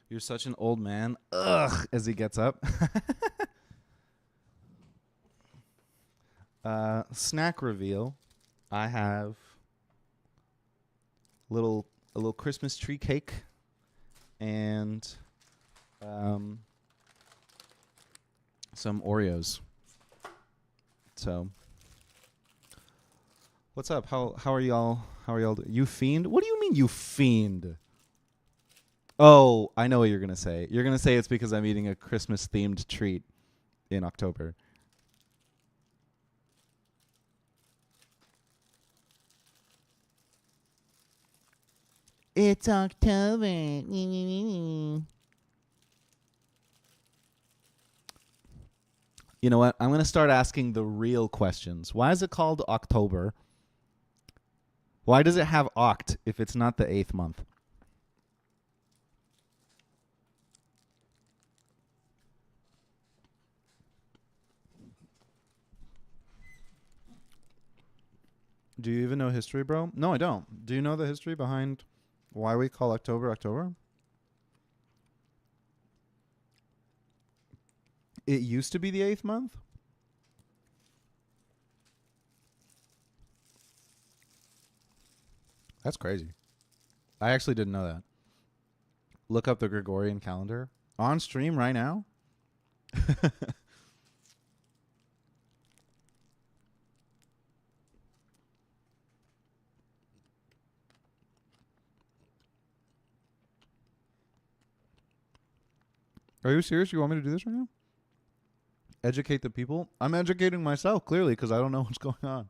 You're such an old man. Ugh, as he gets up. Snack reveal. I have a little Christmas tree cake and some Oreos. So, what's up? How are y'all? How are y'all? You fiend? What do you mean, you fiend? Oh, I know what you're gonna say. You're gonna say it's because I'm eating a Christmas themed treat in October. It's October. You know what? I'm going to start asking the real questions. Why is it called October? Why does it have oct if it's not the 8th month? Do you even know history, bro? No, I don't. Do you know the history behind why we call October October? It used to be the 8th month? That's crazy. I actually didn't know that. Look up the Gregorian calendar. On stream right now? Are you serious? You want me to do this right now? Educate the people? I'm educating myself, clearly, because I don't know what's going on.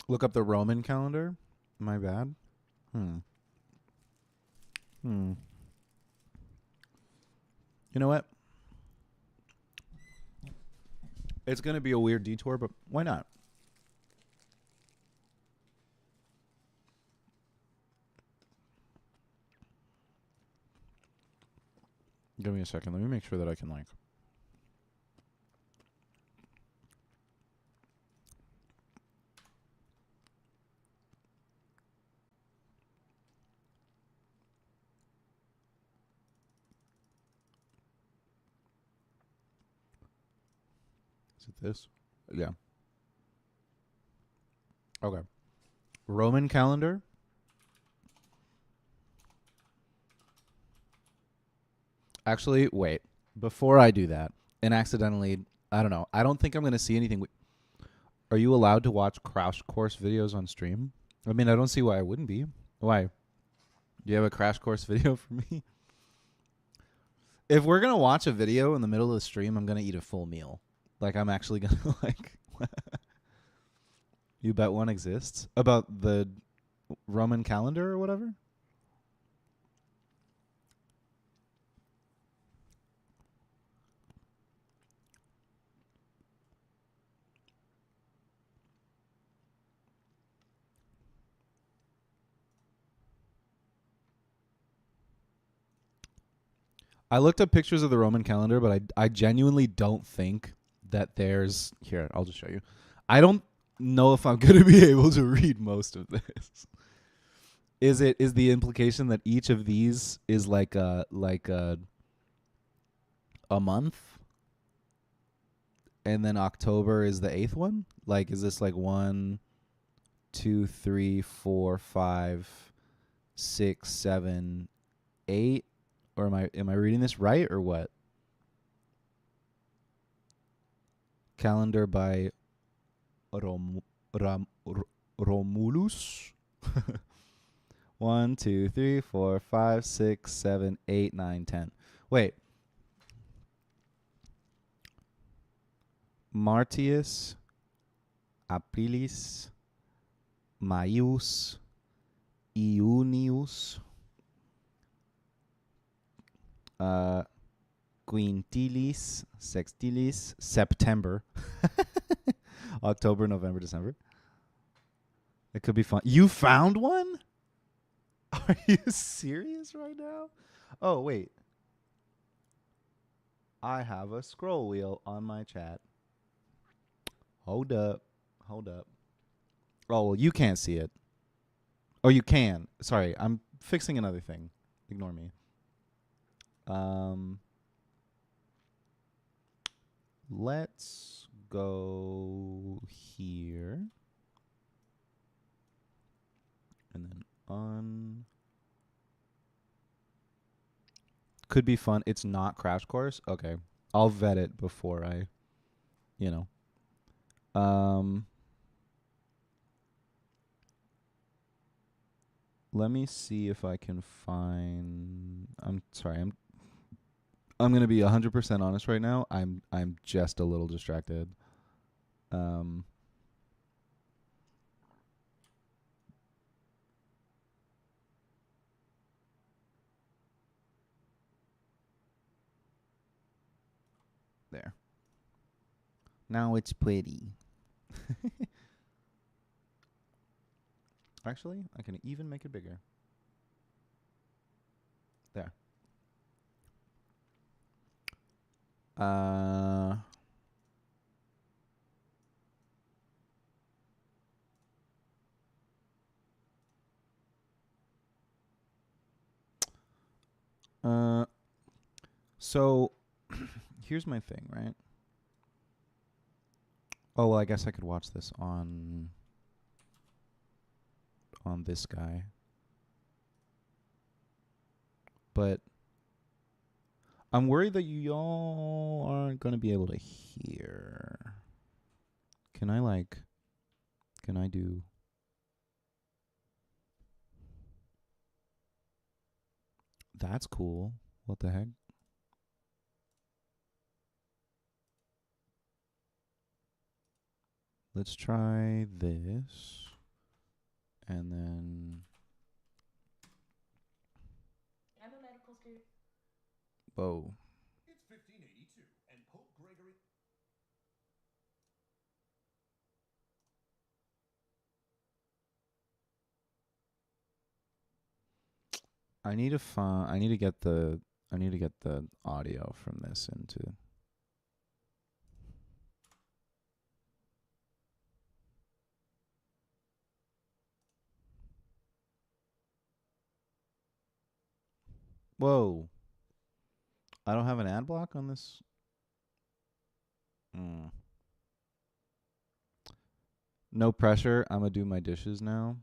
Look up the Roman calendar? My bad. You know what? It's going to be a weird detour, but why not? Give me a second. Let me make sure that I can, like... Is it this? Yeah. Okay. Roman calendar. Actually, wait. Before I do that, and accidentally, I don't know. I don't think I'm going to see anything. Are you allowed to watch crash course videos on stream? I mean, I don't see why I wouldn't be. Why? Do you have a crash course video for me? If we're going to watch a video in the middle of the stream, I'm going to eat a full meal. Like, I'm actually going to, like... You bet one exists? About the Roman calendar or whatever? I looked up pictures of the Roman calendar, but I genuinely don't think that there's... Here, I'll just show you. I don't know if I'm going to be able to read most of this. Is the implication that each of these is like a month, and then October is the 8th one? Like, is this like 1, 2, 3, 4, 5, 6, 7, 8? Or am I reading this right or what? Calendar by Romulus. 1, 2, 3, 4, 5, 6, 7, 8, 9, 10. Wait. Martius, Aprilis, Maius, Iunius, Quintilis, Sextilis, September, October, November, December. It could be fun. You found one? Are you serious right now? Oh, wait. I have a scroll wheel on my chat. Hold up. Oh, well, you can't see it. Oh, you can. Sorry, I'm fixing another thing. Ignore me. Let's go here. And then on. Could be fun. It's not Crash Course. Okay. I'll vet it before I, let me see if I can find... I'm sorry. I'm going to be 100% honest right now. I'm just a little distracted. There. Now it's pretty. Actually, I can even make it bigger. There. So here's my thing, right? Oh, well, I guess I could watch this on this guy. But I'm worried that y'all aren't going to be able to hear. Can I do... That's cool. What the heck? Let's try this. And then... I'm a medical student. Whoa. It's 1582, and Pope Gregory... I need to get the audio from this into... Whoa. I don't have an ad block on this. No pressure. I'm gonna do my dishes now.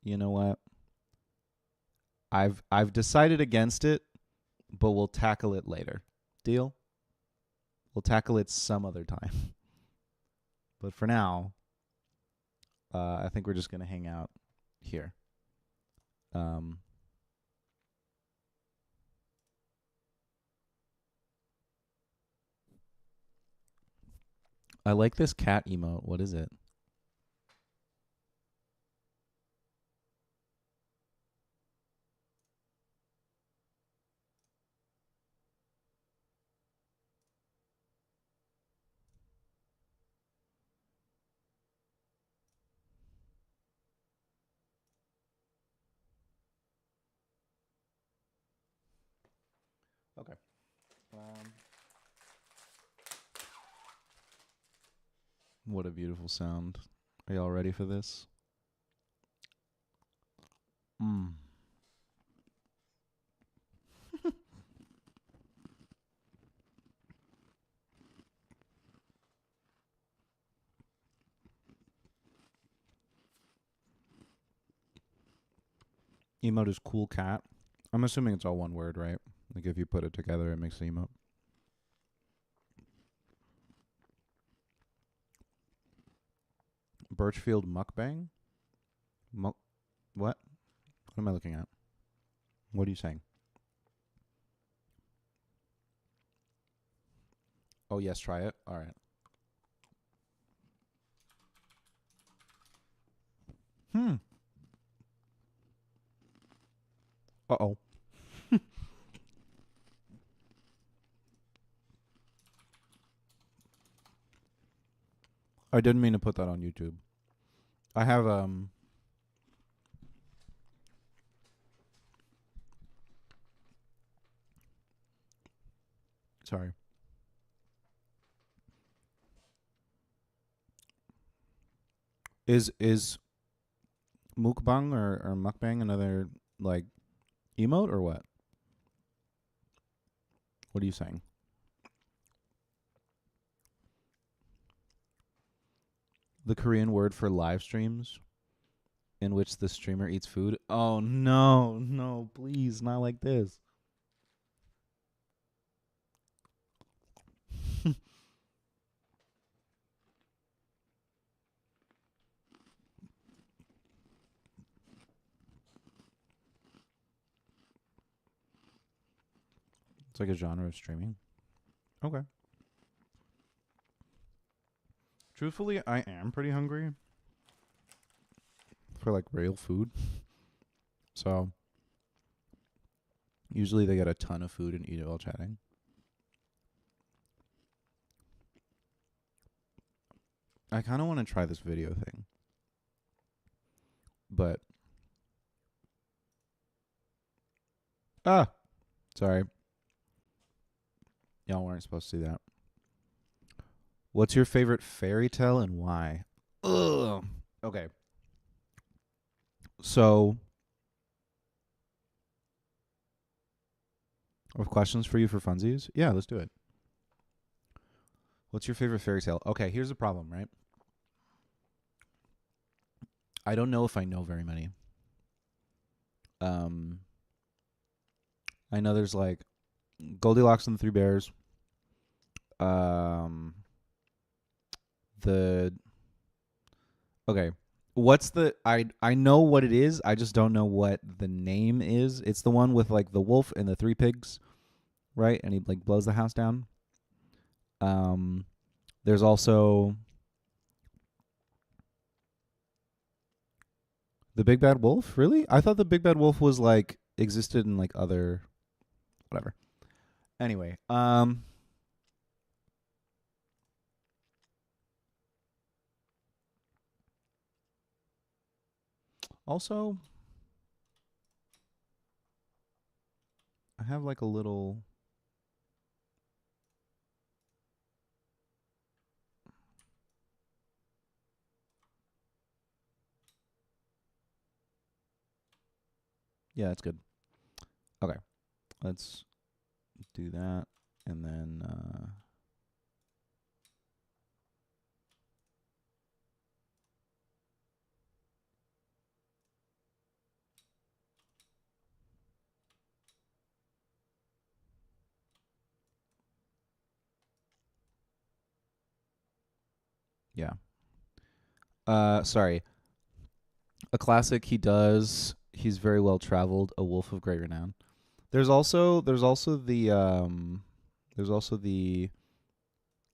You know what? I've decided against it but we'll tackle it later. Deal? We'll tackle it some other time. But for now, I think we're just going to hang out here. I like this cat emote. What is it? Okay. What a beautiful sound. Are y'all ready for this? Emote is cool cat. I'm assuming it's all one word, right? Like if you put it together, it makes an emote. Birchfield mukbang? What? What am I looking at? What are you saying? Oh, yes, try it. All right. Uh-oh. I didn't mean to put that on YouTube. I have, sorry. Is mukbang or mukbang another, like, emote or what? What are you saying? The Korean word for live streams in which the streamer eats food? Oh, no, please, not like this. It's like a genre of streaming. Okay. Truthfully, I am pretty hungry for like real food. So usually they get a ton of food and eat it while chatting. I kind of want to try this video thing. But sorry. Y'all weren't supposed to see that. What's your favorite fairy tale and why? Ugh. Okay. So, I have questions for you for funsies. Yeah, let's do it. What's your favorite fairy tale? Okay, here's the problem, right? I don't know if I know very many. I know there's like Goldilocks and the Three Bears. Okay. What's the I know what it is, I just don't know what the name is. It's the one with like the wolf and the three pigs, right? And he like blows the house down. There's also the Big Bad Wolf, really? I thought the Big Bad Wolf was like existed in like other whatever. Anyway, also I have like a little yeah, that's good. Okay. Let's do that and then Yeah. Sorry. A classic. He's very well traveled. A wolf of great renown. There's also the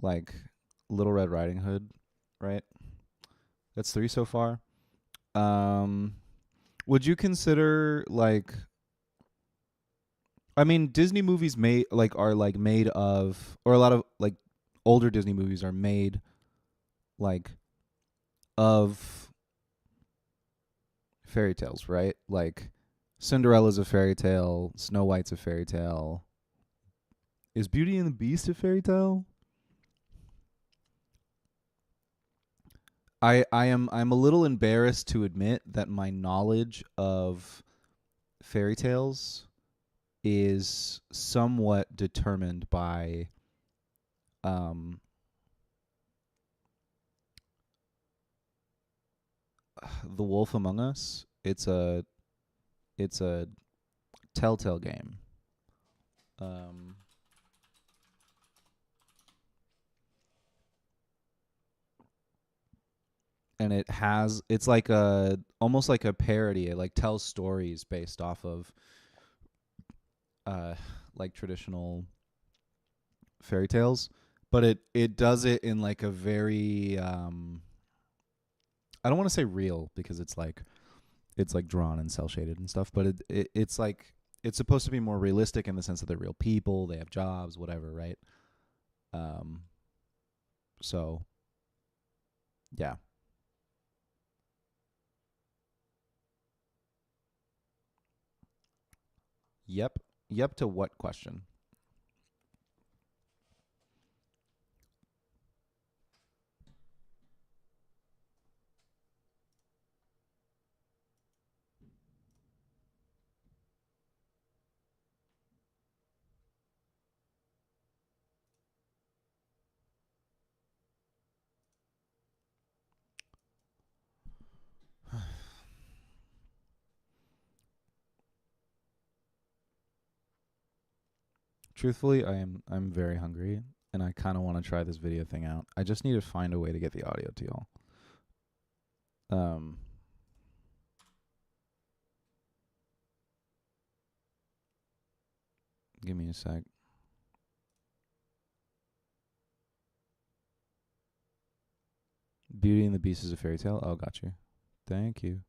like Little Red Riding Hood, right? That's 3 so far. Um, would you consider like? I mean, Disney movies made of, or a lot of like older Disney movies are made like of fairy tales, right? Like Cinderella's a fairy tale, Snow White's a fairy tale. Is Beauty and the Beast a fairy tale? I'm a little embarrassed to admit that my knowledge of fairy tales is somewhat determined by um The Wolf Among Us. It's a Telltale game. Um and it's like a almost like a parody. It like tells stories based off of uh like traditional fairy tales, but it does it in like a very I don't want to say real because it's like drawn and cell shaded and stuff, but it's like it's supposed to be more realistic in the sense that they're real people, they have jobs, whatever, right? Um so yeah. Yep. Yep to what question? Truthfully, I'm very hungry and I kind of want to try this video thing out. I just need to find a way to get the audio to y'all. Um Give me a sec. Beauty and the Beast is a fairy tale. Oh, got you. Thank you.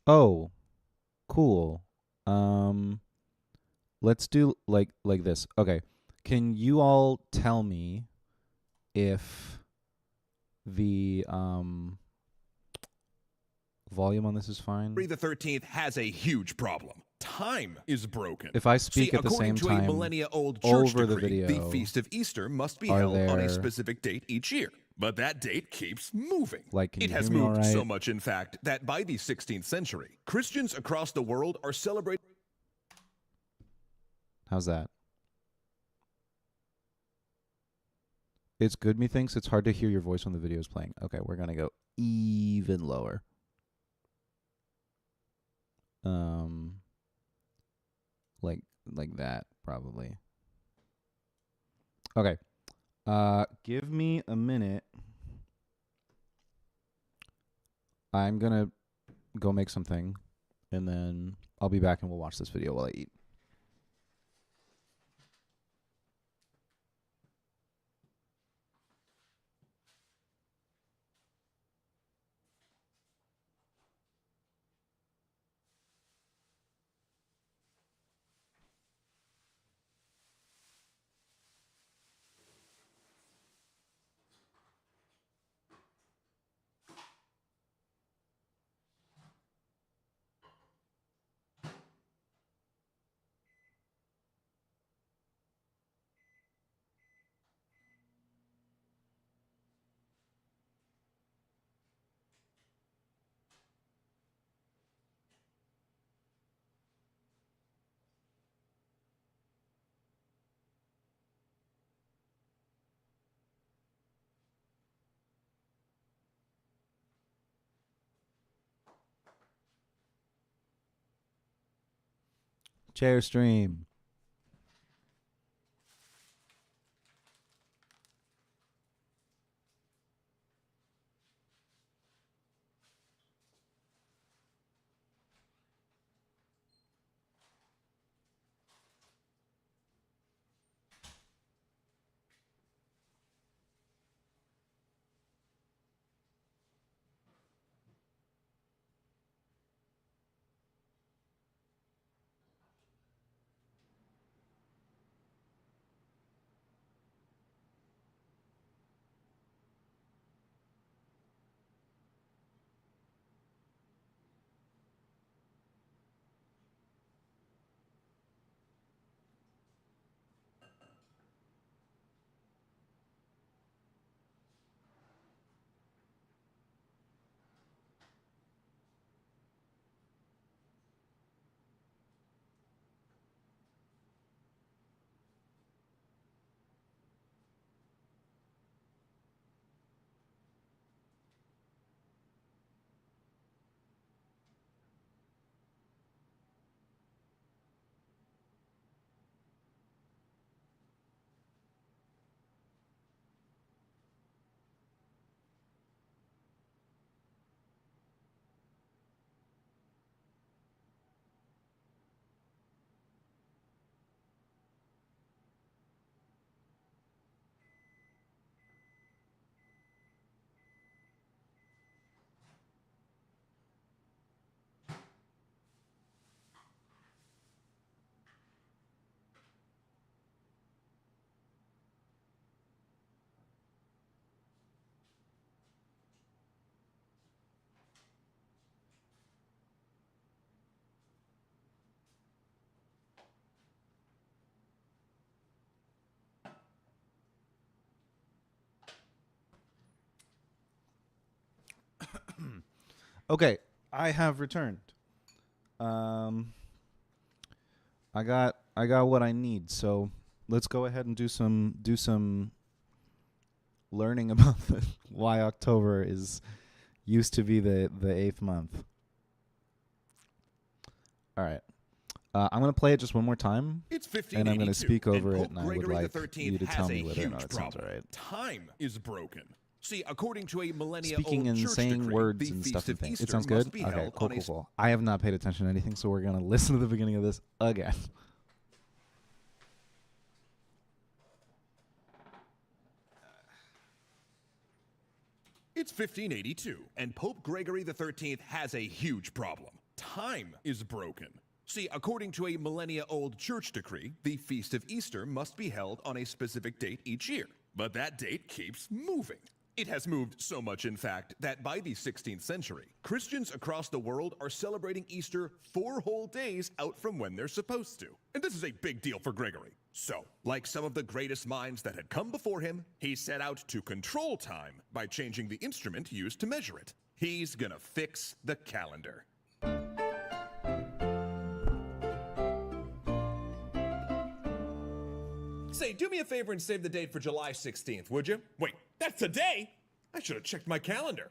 Oh, cool. Um, let's do like this. Okay. Can you all tell me if the volume on this is fine? Henry the 13th has a huge problem. Time is broken. If I speak See, at the according same to a time millennia-old church over the decree, the video, Feast of Easter must be are held on a there- specific date each year. But that date keeps moving. Like, can It you has hear me all moved so right? much, in fact, that by the 16th century, Christians across the world are celebrating. How's that? It's good, methinks. It's hard to hear your voice when the video is playing. Okay, we're gonna go even lower. Um, like that probably. Okay. Give me a minute. I'm gonna go make something, and then I'll be back and we'll watch this video while I eat. Chair stream. Okay, I have returned. I got what I need. So let's go ahead and do some learning about why October is used to be the 8th month. All right. I'm going to play it just one more time. It's and I'm going to 1582, speak over and it, and I Pope would Gregory like XIII you to tell has me a whether or huge not it sounds all problem. right. Time is broken. See, according to a millennia-old Speaking and church saying decree, words the and Feast stuff and of things. Easter It sounds must good? be Okay, held cool, on cool, a cool. I have not paid attention to anything, so we're going to listen to the beginning of this again. It's 1582, and Pope Gregory XIII has a huge problem. Time is broken. See, according to a millennia-old church decree, the Feast of Easter must be held on a specific date each year. But that date keeps moving. It has moved so much, in fact, that by the 16th century, Christians across the world are celebrating Easter 4 whole days out from when they're supposed to. And this is a big deal for Gregory. So, like some of the greatest minds that had come before him, he set out to control time by changing the instrument used to measure it. He's gonna fix the calendar. Say, do me a favor and save the date for July 16th, would you? Wait, that's today? I should have checked my calendar.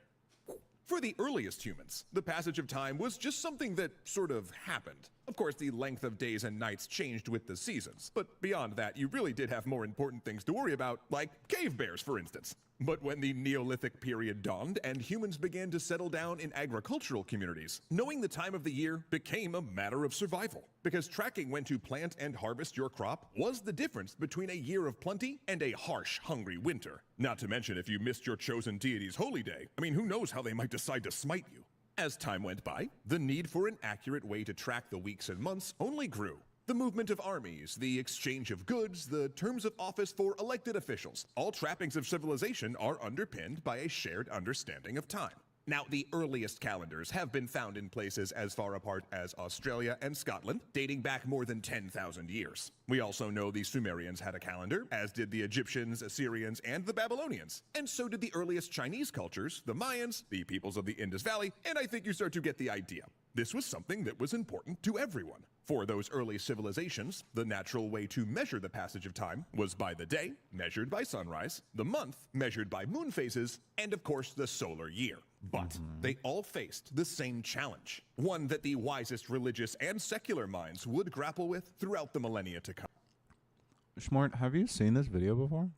For the earliest humans, the passage of time was just something that sort of happened. Of course, the length of days and nights changed with the seasons, but beyond that, you really did have more important things to worry about, like cave bears, for instance. But when the Neolithic period dawned and humans began to settle down in agricultural communities, knowing the time of the year became a matter of survival. Because tracking when to plant and harvest your crop was the difference between a year of plenty and a harsh, hungry winter. Not to mention if you missed your chosen deity's holy day, I mean, who knows how they might decide to smite you. As time went by, the need for an accurate way to track the weeks and months only grew. The movement of armies, the exchange of goods, the terms of office for elected officials, all trappings of civilization are underpinned by a shared understanding of time. Now, the earliest calendars have been found in places as far apart as Australia and Scotland, dating back more than 10,000 years. We also know the Sumerians had a calendar, as did the Egyptians, Assyrians, and the Babylonians. And so did the earliest Chinese cultures, the Mayans, the peoples of the Indus Valley, and I think you start to get the idea. This was something that was important to everyone. For those early civilizations, the natural way to measure the passage of time was by the day, measured by sunrise, the month, measured by moon phases, and of course the solar year. But they all faced the same challenge, one that the wisest religious and secular minds would grapple with throughout the millennia to come. Schmort, have you seen this video before?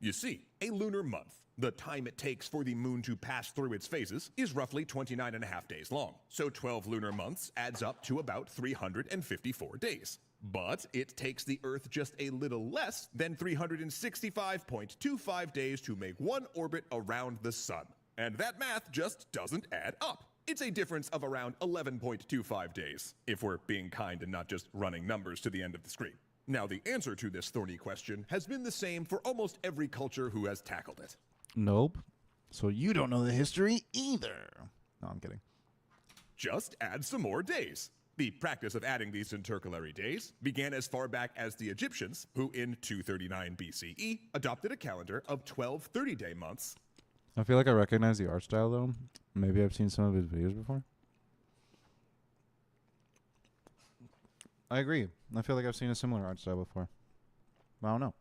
You see, a lunar month, the time it takes for the moon to pass through its phases, is roughly 29.5 days long. So 12 lunar months adds up to about 354 days. But it takes the Earth just a little less than 365.25 days to make one orbit around the Sun. And that math just doesn't add up. It's a difference of around 11.25 days, if we're being kind and not just running numbers to the end of the screen. Now, the answer to this thorny question has been the same for almost every culture who has tackled it. Nope. So you don't know the history either. No, I'm kidding. Just add some more days. The practice of adding these intercalary days began as far back as the Egyptians, who in 239 BCE adopted a calendar of 12 30-day months. I feel like I recognize the art style, though. Maybe I've seen some of his videos before. I agree. I feel like I've seen a similar art style before. I don't know.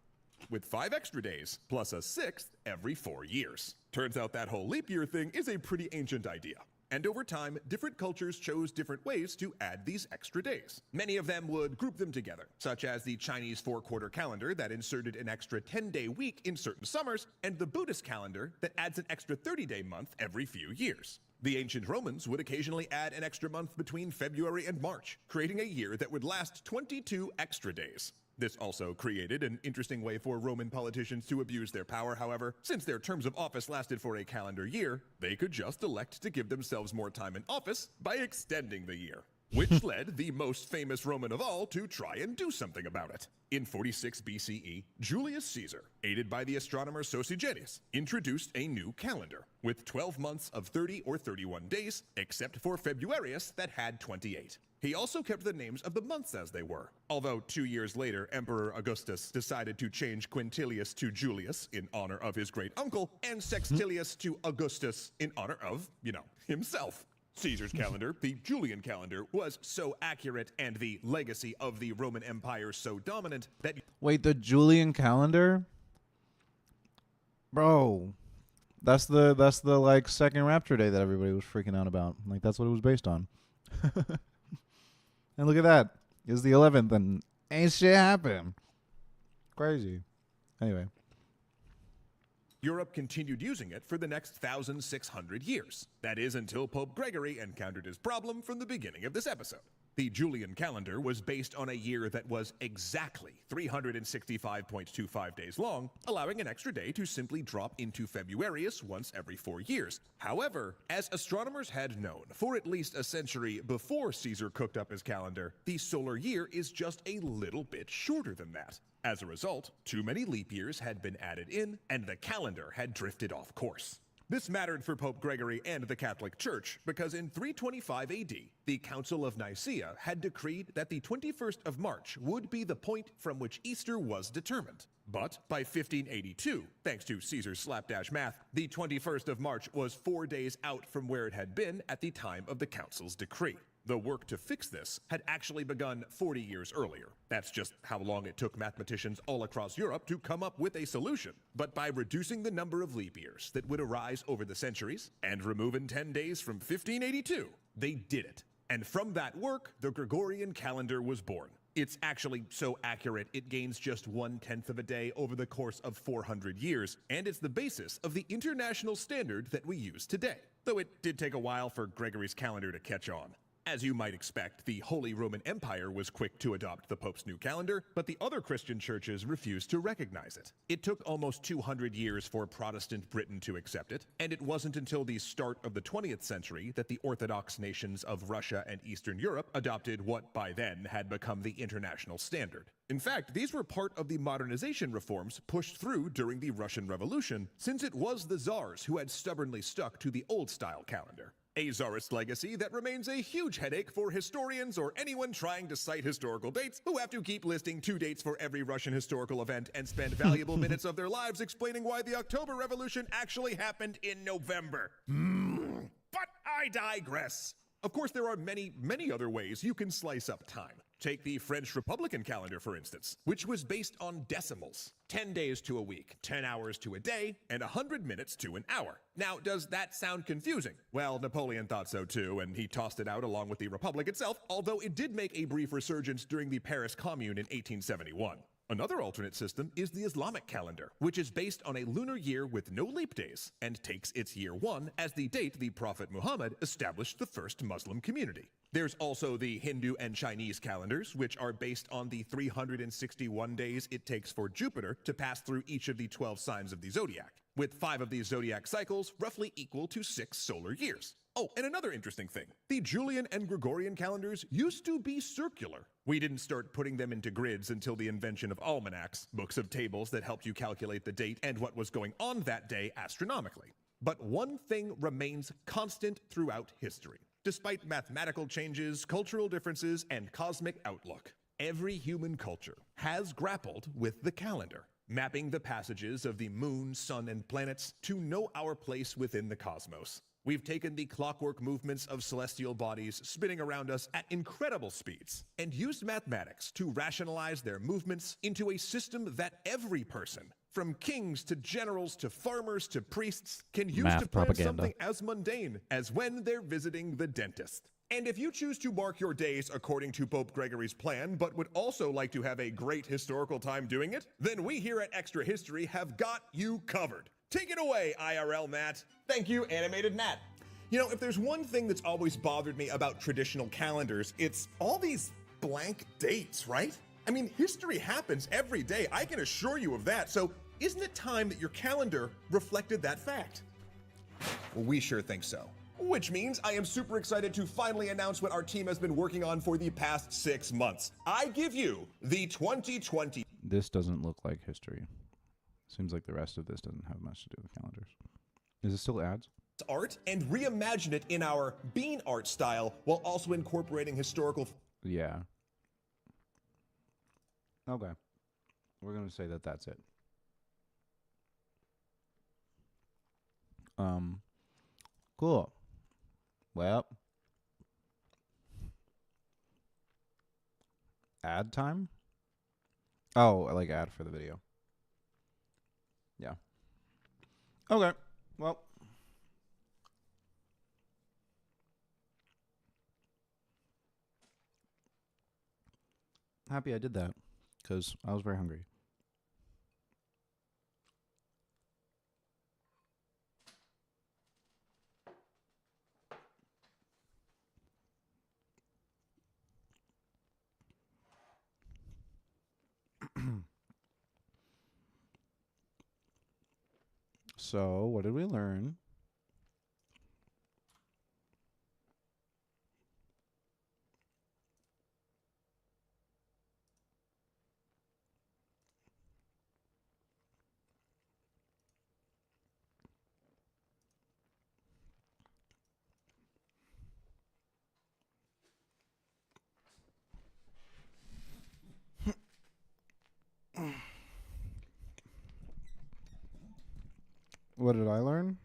With 5 extra days, plus a 6th every 4 years. Turns out that whole leap year thing is a pretty ancient idea. And over time, different cultures chose different ways to add these extra days. Many of them would group them together, such as the Chinese 4-quarter calendar that inserted an extra 10-day week in certain summers, and the Buddhist calendar that adds an extra 30-day month every few years. The ancient Romans would occasionally add an extra month between February and March, creating a year that would last 22 extra days. This also created an interesting way for Roman politicians to abuse their power, however. Since their terms of office lasted for a calendar year, they could just elect to give themselves more time in office by extending the year. Which led the most famous Roman of all to try and do something about it. In 46 BCE, Julius Caesar, aided by the astronomer Sosigenes, introduced a new calendar, with 12 months of 30 or 31 days, except for Februarius that had 28. He also kept the names of the months as they were, although 2 years later, Emperor Augustus decided to change Quintilius to Julius in honor of his great uncle, and Sextilius to Augustus in honor of, himself. Caesar's calendar, the Julian calendar, was so accurate and the legacy of the Roman Empire so dominant that... Wait, the Julian calendar? Bro, that's the like second Rapture Day that everybody was freaking out about. Like, that's what it was based on. And look at that. It's the 11th and ain't shit happened. Crazy. Anyway. Europe continued using it for the next 1,600 years. That is until Pope Gregory encountered his problem from the beginning of this episode. The Julian calendar was based on a year that was exactly 365.25 days long, allowing an extra day to simply drop into Februarius once every 4 years. However, as astronomers had known for at least a century before Caesar cooked up his calendar, the solar year is just a little bit shorter than that. As a result, too many leap years had been added in, and the calendar had drifted off course. This mattered for Pope Gregory and the Catholic Church because in 325 AD, the Council of Nicaea had decreed that the 21st of March would be the point from which Easter was determined. But by 1582, thanks to Caesar's slapdash math, the 21st of March was 4 days out from where it had been at the time of the council's decree. The work to fix this had actually begun 40 years earlier. That's just how long it took mathematicians all across Europe to come up with a solution. But by reducing the number of leap years that would arise over the centuries and removing 10 days from 1582, they did it. And from that work, the Gregorian calendar was born. It's actually so accurate it gains just 1/10 of a day over the course of 400 years, and it's the basis of the international standard that we use today. Though it did take a while for Gregory's calendar to catch on. As you might expect, the Holy Roman Empire was quick to adopt the Pope's new calendar, but the other Christian churches refused to recognize it. It took almost 200 years for Protestant Britain to accept it, and it wasn't until the start of the 20th century that the Orthodox nations of Russia and Eastern Europe adopted what by then had become the international standard. In fact, these were part of the modernization reforms pushed through during the Russian Revolution, since it was the Tsars who had stubbornly stuck to the old-style calendar. A Tsarist legacy that remains a huge headache for historians or anyone trying to cite historical dates who have to keep listing 2 dates for every Russian historical event and spend valuable minutes of their lives explaining why the October Revolution actually happened in November. But I digress. Of course, there are many, many other ways you can slice up time. Take the French Republican calendar, for instance, which was based on decimals. 10 days to a week, 10 hours to a day, and 100 minutes to an hour. Now, does that sound confusing? Well, Napoleon thought so too, and he tossed it out along with the Republic itself, although it did make a brief resurgence during the Paris Commune in 1871. Another alternate system is the Islamic calendar, which is based on a lunar year with no leap days, and takes its year 1 as the date the Prophet Muhammad established the first Muslim community. There's also the Hindu and Chinese calendars, which are based on the 361 days it takes for Jupiter to pass through each of the 12 signs of the zodiac, with 5 of these zodiac cycles roughly equal to 6 solar years. Oh, and another interesting thing, the Julian and Gregorian calendars used to be circular. We didn't start putting them into grids until the invention of almanacs, books of tables that helped you calculate the date and what was going on that day astronomically. But one thing remains constant throughout history. Despite mathematical changes, cultural differences, and cosmic outlook, every human culture has grappled with the calendar, mapping the passages of the moon, sun, and planets to know our place within the cosmos. We've taken the clockwork movements of celestial bodies spinning around us at incredible speeds and used mathematics to rationalize their movements into a system that every person, from kings to generals to farmers to priests, can use Math to plan propaganda. something as mundane as when they're visiting the dentist. And if you choose to mark your days according to Pope Gregory's plan, but would also like to have a great historical time doing it, then we here at Extra History have got you covered. Take it away, IRL Matt. Thank you, Animated Nat. You know, if there's one thing that's always bothered me about traditional calendars, it's all these blank dates, right? I mean, history happens every day, I can assure you of that, so isn't it time that your calendar reflected that fact? Well, we sure think so. Which means I am super excited to finally announce what our team has been working on for the past 6 months. I give you the 2020 This doesn't look like history. Seems like the rest of this doesn't have much to do with calendars. Is it still ads? art and reimagine it in our bean art style while also incorporating historical. Yeah. Okay. We're going to say that that's it. Cool. Well. Ad time? Oh, I like ad for the video. Yeah. Okay. Well. Happy I did that because I was very hungry. So, what did we learn? What did I learn?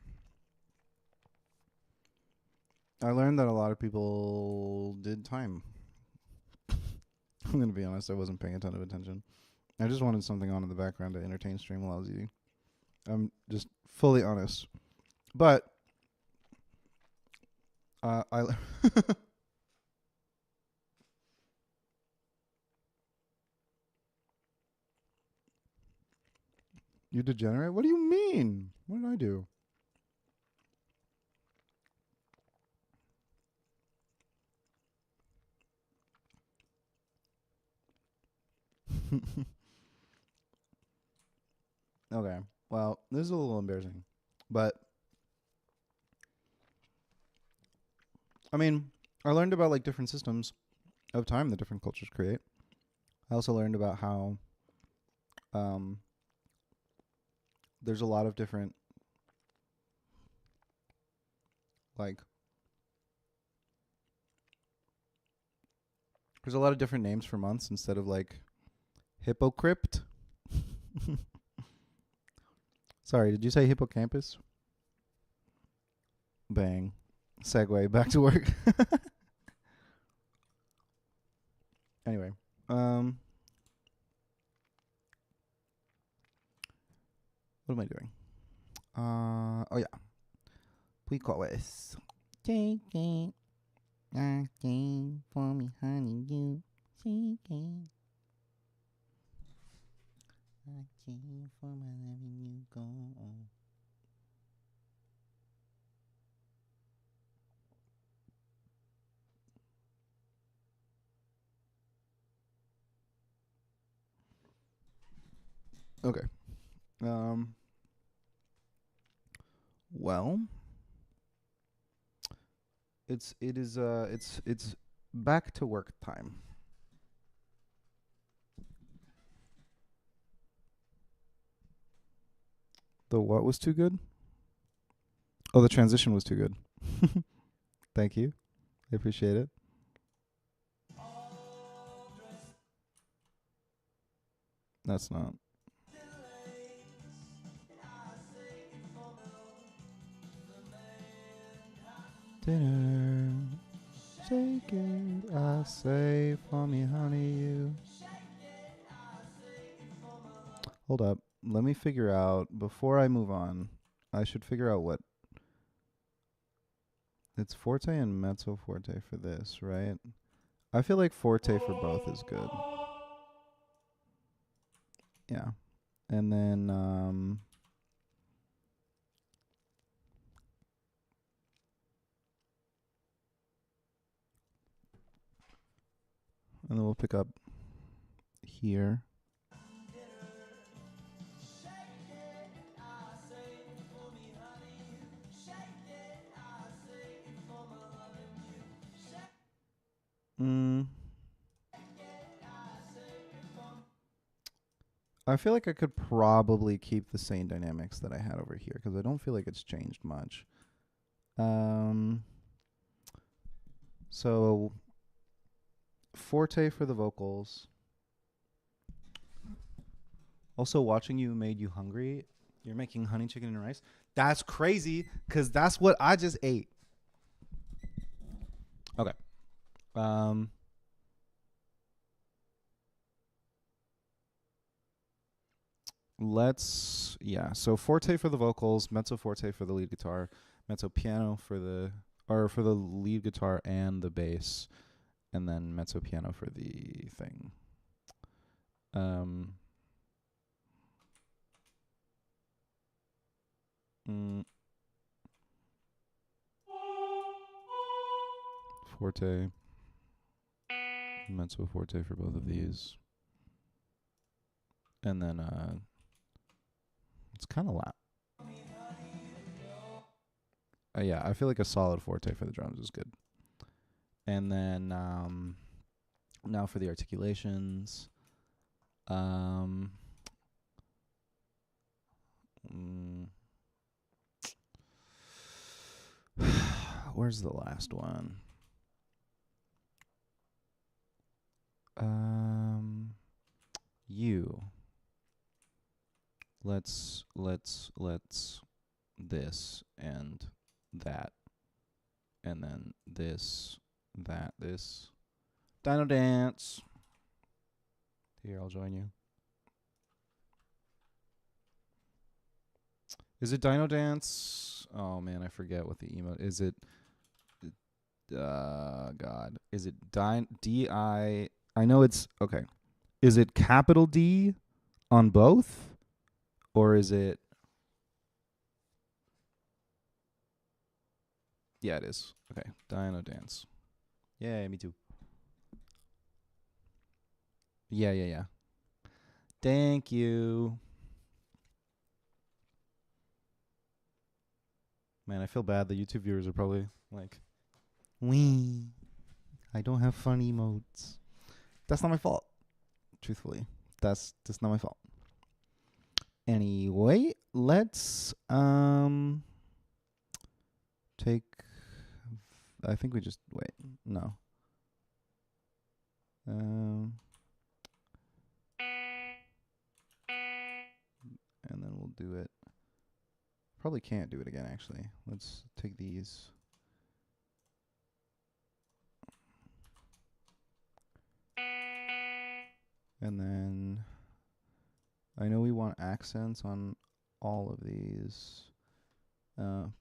I learned that a lot of people did time. I'm going to be honest, I wasn't paying a ton of attention. I just wanted something on in the background to entertain stream while I was eating. I'm just fully honest. But I You degenerate? What do you mean? What did I do? Okay. Well, this is a little embarrassing. But I mean, I learned about like different systems of time that different cultures create. I also learned about how there's a lot of different like there's a lot of different names for months instead of like hippocrypt. Sorry, did you say hippocampus? Bang. segue back to work. Anyway, what am I doing? Oh yeah. We call this. Take it, asking for me, honey, you take it. Asking for my loving you go on. Okay. Well, it's back to work time. The what was too good? Oh, the transition was too good. Thank you. I appreciate it. That's not. Dinner. Shake it, I say for me, honey, you. Hold up. Let me figure out, before I move on, I should figure out what. It's forte and mezzo forte for this, right? I feel like forte for both is good. Yeah. And then, we'll pick up here. I feel like I could probably keep the same dynamics that I had over here because I don't feel like it's changed much. So forte for the vocals. Also, watching you made you hungry. You're making honey chicken and rice. That's crazy because that's what I just ate. Okay. So forte for the vocals, mezzo forte for the lead guitar, mezzo piano for the lead guitar and the bass, and then mezzo piano for the thing. Forte, mezzo forte for both of these, and then it's kind of loud. Yeah, I feel like a solid forte for the drums is good. And then now for the articulations. Where's the last one? You. Let's this and that, and then this, that, this. Dino dance. Here, I'll join you. Is it Dino Dance? Oh man, I forget what the emote is. It God. Is it D-I? I know it's okay. Is it capital D on both? Or is it? Yeah, it is. Okay. Dino Dance. Yeah, me too. Yeah. Thank you. Man, I feel bad. The YouTube viewers are probably like, wee, I don't have fun emotes. That's not my fault. Truthfully, that's not my fault. Anyway, let's take. I think we just wait. No. And then we'll do it. Probably can't do it again. Actually, let's take these. And then I know we want accents on all of these. You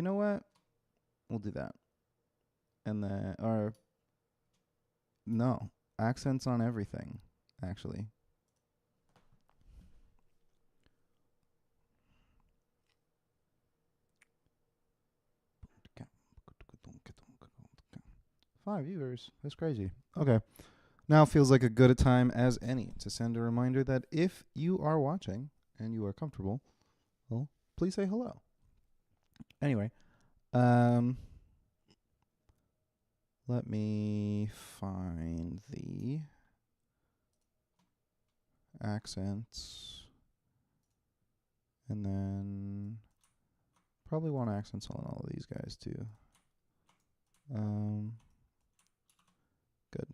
know what? We'll do that. And then, or no, accents on everything, actually. Five viewers. That's crazy. Okay. Now feels like a good a time as any to send a reminder that if you are watching and you are comfortable, well, please say hello. Anyway, let me find the accents, and then probably want accents on all of these guys too. Good.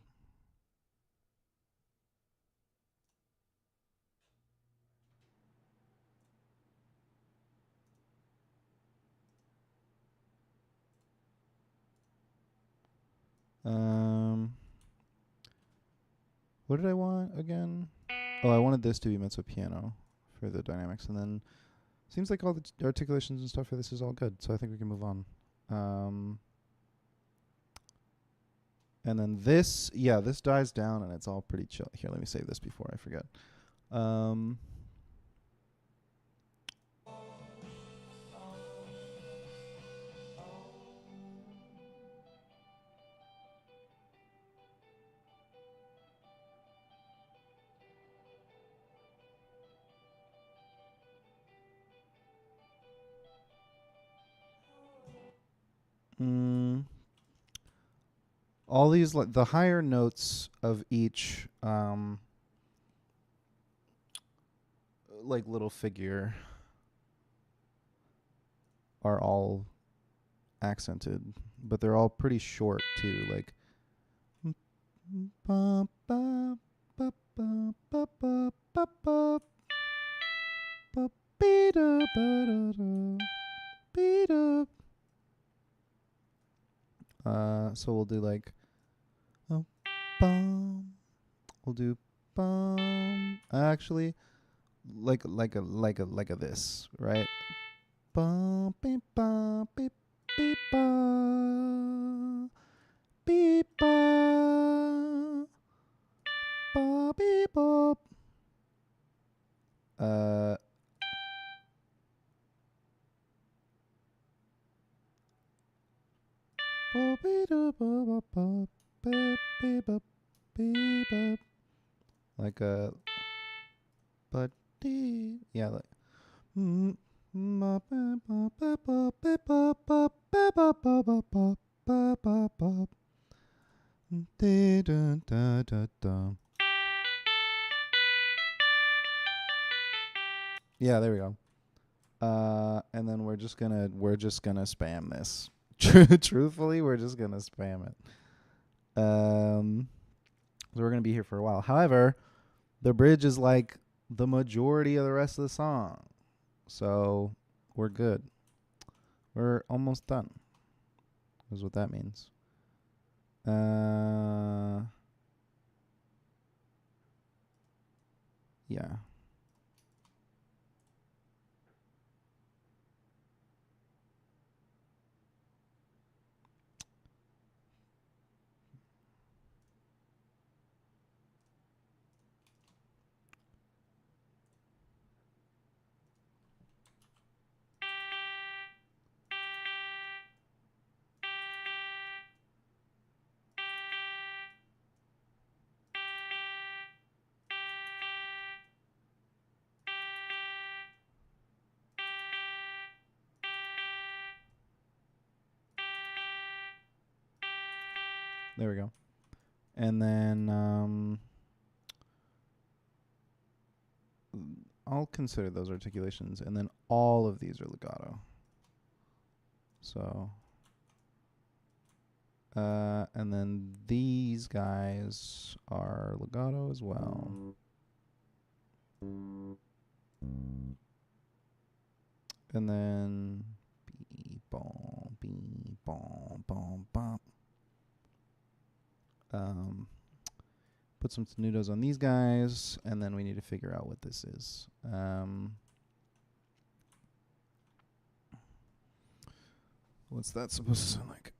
What did I want again? Oh, I wanted this to be mezzo piano for the dynamics, and then seems like all the articulations and stuff for this is all good, so I think we can move on. And then this, yeah, this dies down and it's all pretty chill. Here, let me save this before I forget. All these, like the higher notes of each, like little figure, are all accented, but they're all pretty short too. Like, so we'll do like, we'll do actually like a this, right? Beep ba beep beep ba beep ba ba beep bop. Like a, but yeah, like. Yeah, there we go. And then we're just gonna spam this. Truthfully, we're just gonna spam it. So we're gonna be here for a while. However, the bridge is like the majority of the rest of the song, so we're good. We're almost done. Is what that means. Yeah. There we go. And then I'll consider those articulations, and then all of these are legato. So, and then these guys are legato as well. And then beep bom bom bom. put some tenutos on these guys, and then we need to figure out what this is. What's that supposed to sound like?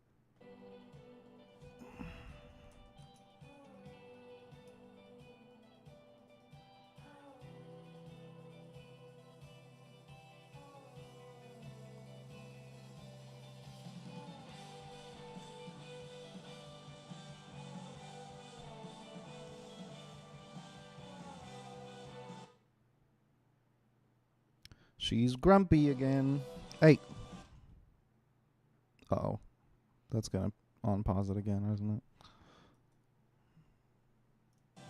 She's grumpy again. Hey. Uh-oh. That's gonna on pause it again, isn't it?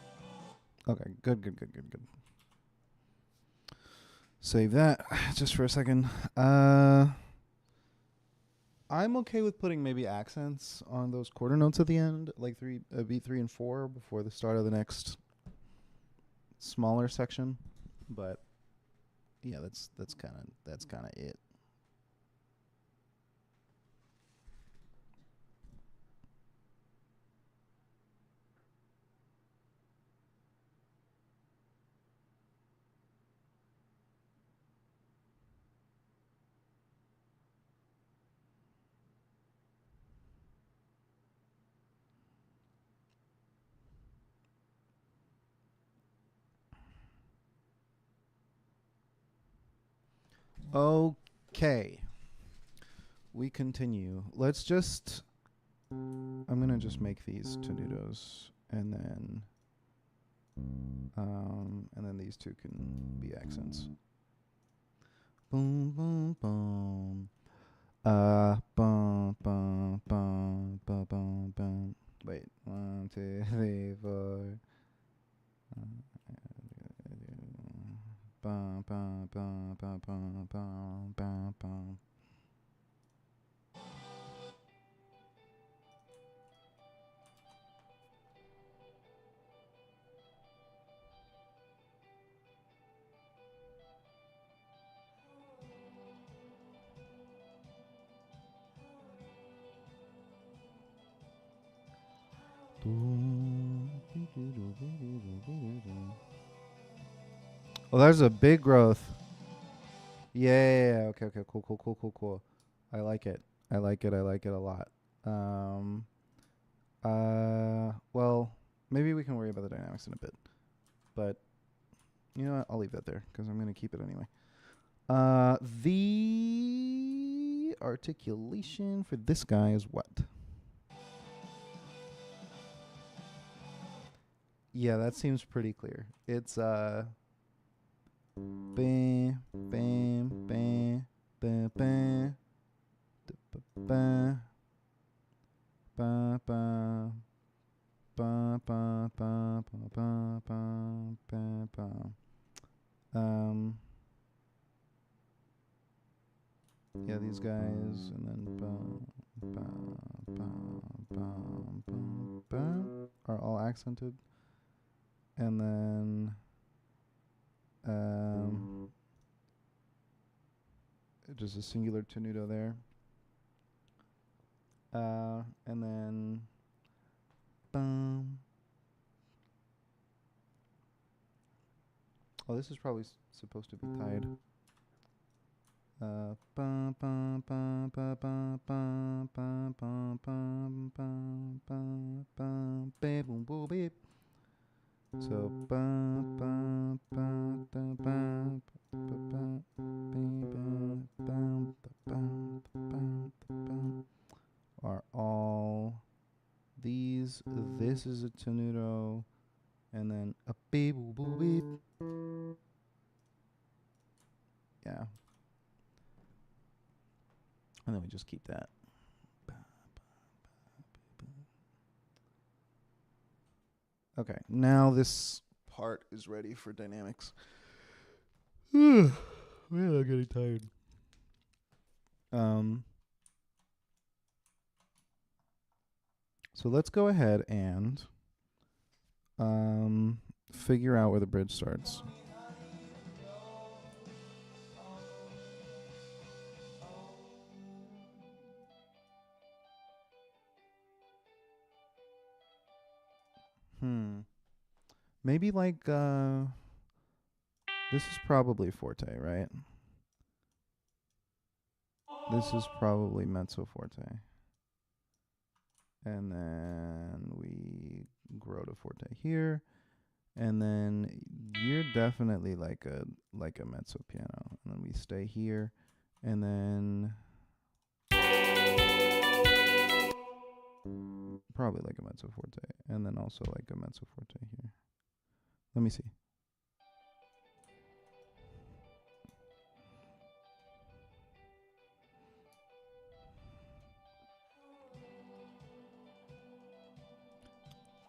Okay, good. Save that just for a second. I'm okay with putting maybe accents on those quarter notes at the end, like beat 3 and 4 before the start of the next smaller section. But yeah, that's kind of it. Okay. We continue. Let's just... I'm going to just make these tenutos, and then these two can be accents. Boom, boom, boom. Boom, boom, boom, boom, boom, boom. Wait. 1, 2, 3, 4. Bum, bum, bum, bum, bum, bum, bum, bum. Oh, there's a big growth. Yeah. Okay. Cool. I like it a lot. Well, maybe we can worry about the dynamics in a bit, but you know what? I'll leave that there because I'm going to keep it anyway. The articulation for this guy is what? Yeah, that seems pretty clear. It's bam, bam, bam, bam, bam, bam, bam, bam, bam, bam, bam, bam, bam, bam. Yeah, these guys, and then bam, bam, bam, bam, bam, bam are all accented. And then just a singular tenuto there. And then bum. Oh, this is probably supposed to be tied. Bum bum bum bum bum bum bum bum bum bum bum boom boom beep. So bum bum bum bum bum bum bum bum bum are all these. This is a tenuto, and then a beep boop boop beep. Yeah. And then we just keep that. Okay, now this part is ready for dynamics. Man, I'm getting tired. So let's go ahead and figure out where the bridge starts. Maybe like this is probably forte, right? This is probably mezzo forte. And then we grow to forte here. And then you're definitely like a mezzo piano. And then we stay here. And then probably like a mezzo forte. And then also like a mezzo forte here. Let me see.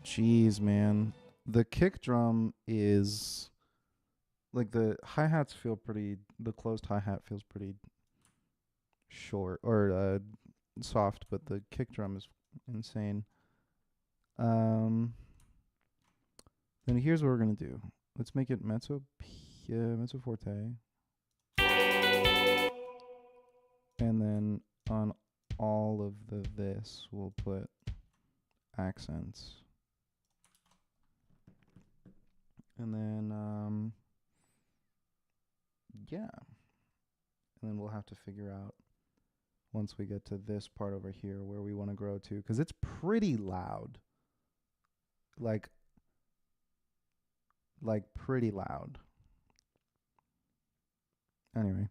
Jeez, man. The kick drum is like the hi-hats feel pretty, the closed hi-hat feels pretty short or soft, but the kick drum is insane. Then here's what we're going to do. Let's make it mezzo forte. And then on all of this, we'll put accents. And then, yeah. And then we'll have to figure out once we get to this part over here where we want to grow to, because it's pretty loud. Like pretty loud. Anyway.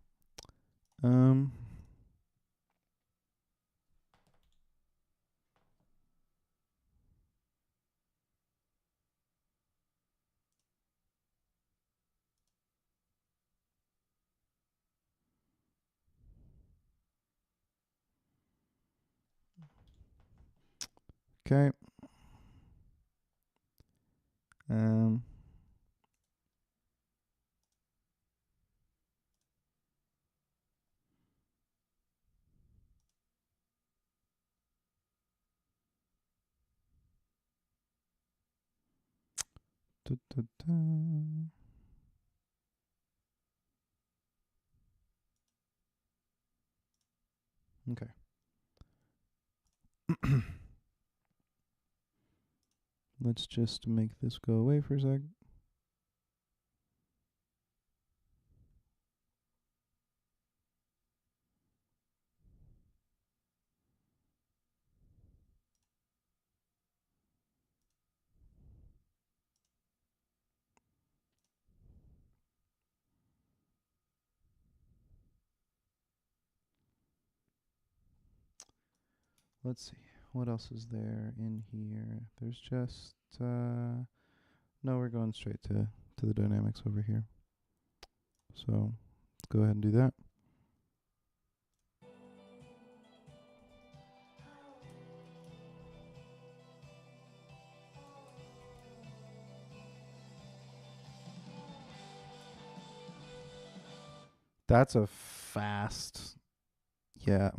Okay. Da, da, da. Okay. Let's just make this go away for a sec. Let's see. What else is there in here? There's just no, we're going straight to the dynamics over here. So let's go ahead and do that. That's a fast. Yeah.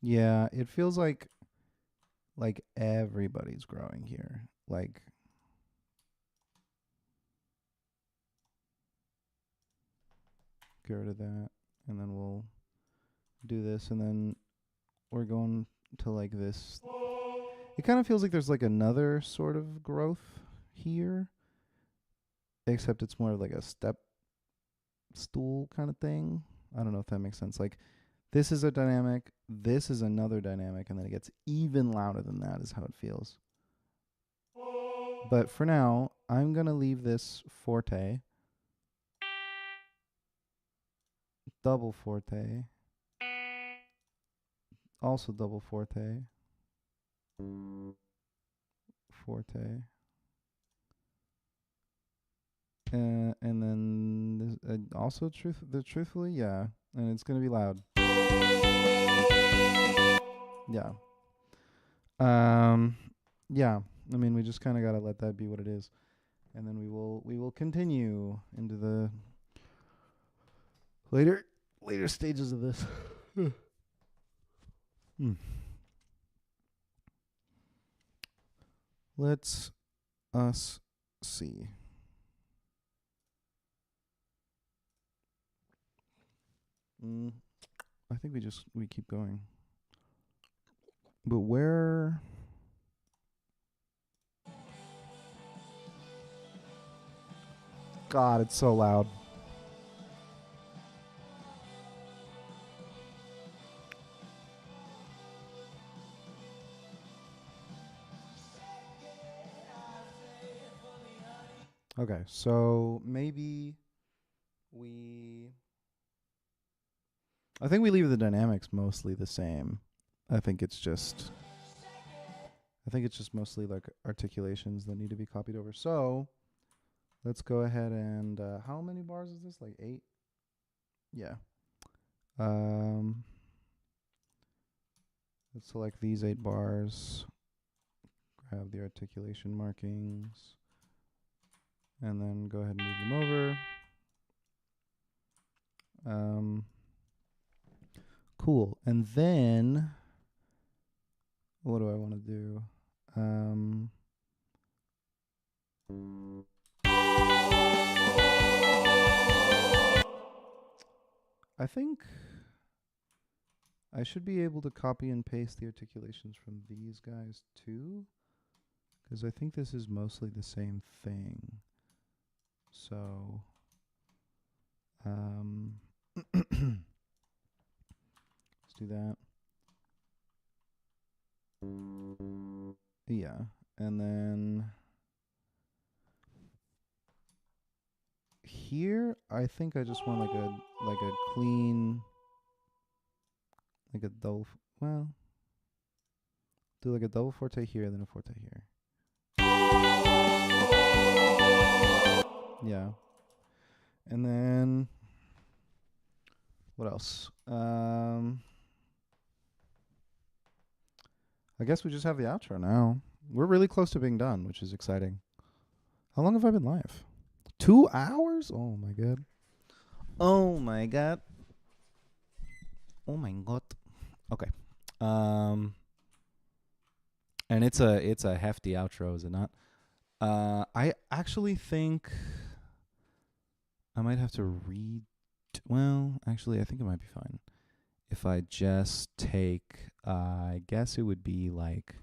Yeah, it feels like everybody's growing here. Like get rid of that, and then we'll do this, and then we're going to like this. It kind of feels like there's like another sort of growth here, except it's more of like a step stool kind of thing. I don't know if that makes sense. Like this is a dynamic, this is another dynamic, and then it gets even louder than that is how it feels. But for now, I'm going to leave this forte, double forte, also double forte, forte, and then this, also truthfully, yeah, and it's going to be loud. Yeah. Yeah. I mean, we just kind of got to let that be what it is. And then we will continue into the later stages of this. Let's us see. I think we keep going. But where? God, it's so loud. Okay, so maybe I think we leave the dynamics mostly the same. I think it's just mostly like articulations that need to be copied over. So let's go ahead and how many bars is this? Like 8? Yeah. Let's select these 8 bars. Grab the articulation markings. And then go ahead and move them over. Cool. And then what do I want to do? I think I should be able to copy and paste the articulations from these guys too, because I think this is mostly the same thing. So let's do that. Yeah, and then here I think I just want like a clean, like a double. Well, do like a double forte here, then a forte here. Yeah, and then what else? I guess we just have the outro now. We're really close to being done, which is exciting. How long have I been live? 2 hours? Oh my god. Oh my god. Oh my god. Okay. And it's a hefty outro, is it not? I actually think I might have to read. Well, actually, I think it might be fine if I just take. I guess it would be like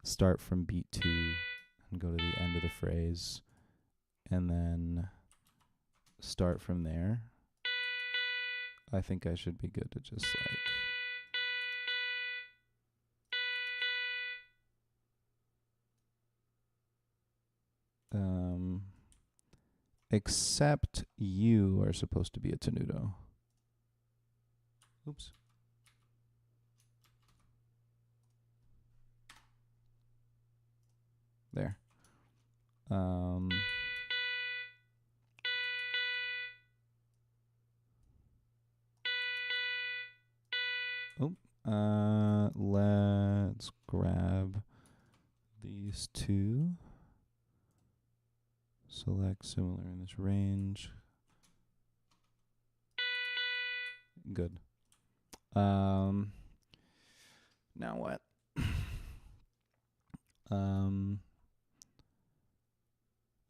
start from beat 2 and go to the end of the phrase, and then start from there. I think I should be good to just like. Except you are supposed to be a tenuto. Oops. There. Oh, let's grab these two. Select similar in this range. Good. Now what?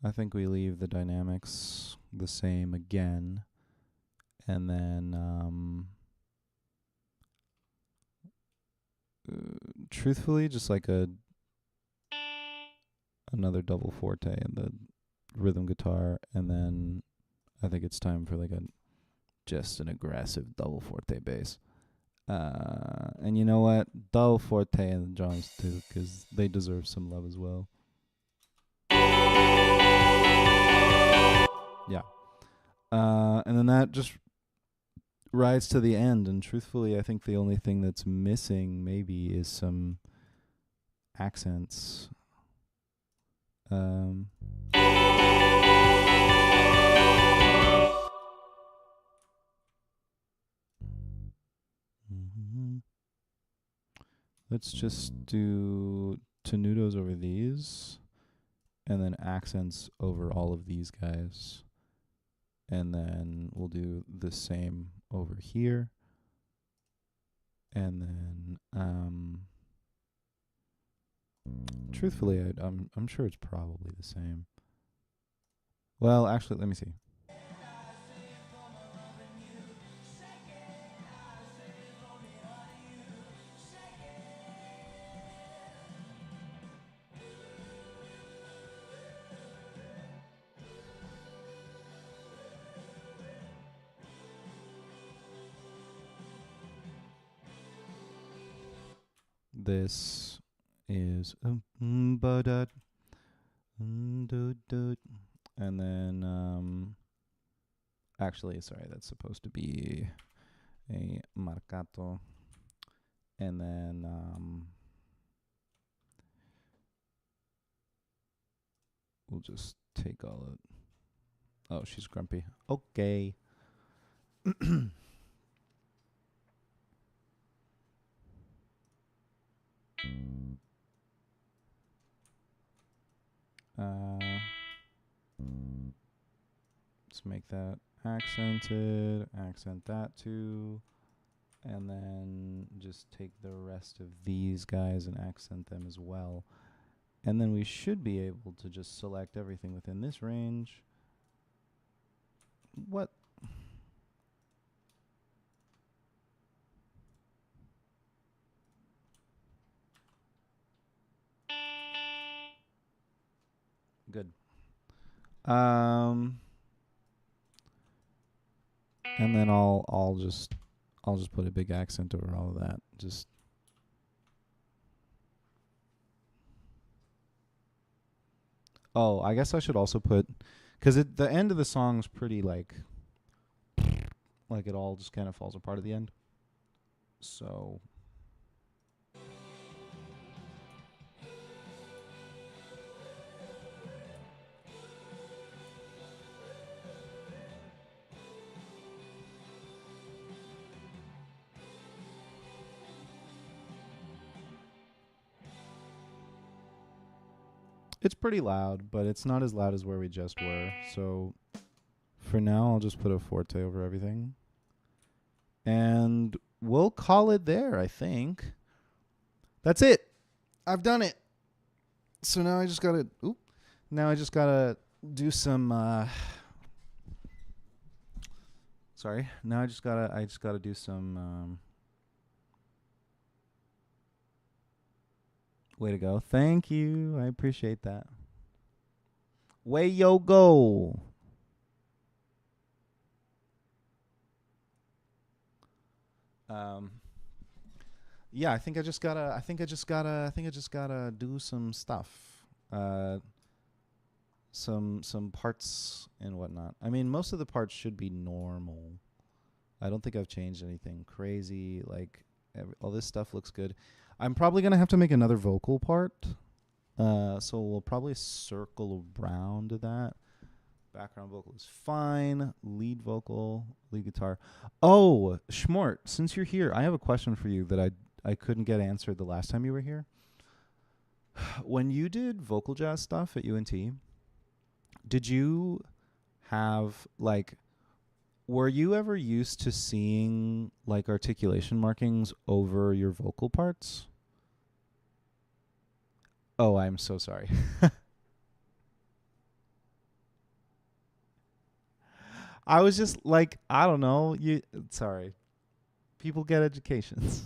I think we leave the dynamics the same again, and then truthfully, just like another double forte in the rhythm guitar, and then I think it's time for like just an aggressive double forte bass. And you know what? Double forte and the drums too, because they deserve some love as well. Yeah. And then that just rides to the end, and truthfully, I think the only thing that's missing maybe is some accents. Let's just do tenutos over these, and then accents over all of these guys. And then we'll do the same over here. And then, truthfully, I'm sure it's probably the same. Well, actually, let me see. This is ba-da, and then actually, sorry, that's supposed to be a marcato, and then we'll just take all of. Oh, she's grumpy. Okay. Let's make that accented, accent that too, and then just take the rest of these guys and accent them as well. And then we should be able to just select everything within this range. What? Good. And then I'll just put a big accent over all of that. Just oh, I guess I should also put, because the end of the song's pretty like it all just kind of falls apart at the end. So it's pretty loud, but it's not as loud as where we just were. So for now, I'll just put a forte over everything. And we'll call it there, I think. That's it. I've done it. So now I just got to do some sorry. Now I just got to do some way to go. Thank you. I appreciate that. Way yo go. Yeah, I think I just gotta do some stuff. Some parts and whatnot. I mean, most of the parts should be normal. I don't think I've changed anything crazy. Like, all this stuff looks good. I'm probably going to have to make another vocal part. So we'll probably circle around to that. Background vocal is fine. Lead vocal, lead guitar. Oh, Schmort, since you're here, I have a question for you that I couldn't get answered the last time you were here. When you did vocal jazz stuff at UNT, did you have, like, were you ever used to seeing, like, articulation markings over your vocal parts? Oh, I'm so sorry. I was just like, I don't know. Sorry. People get educations.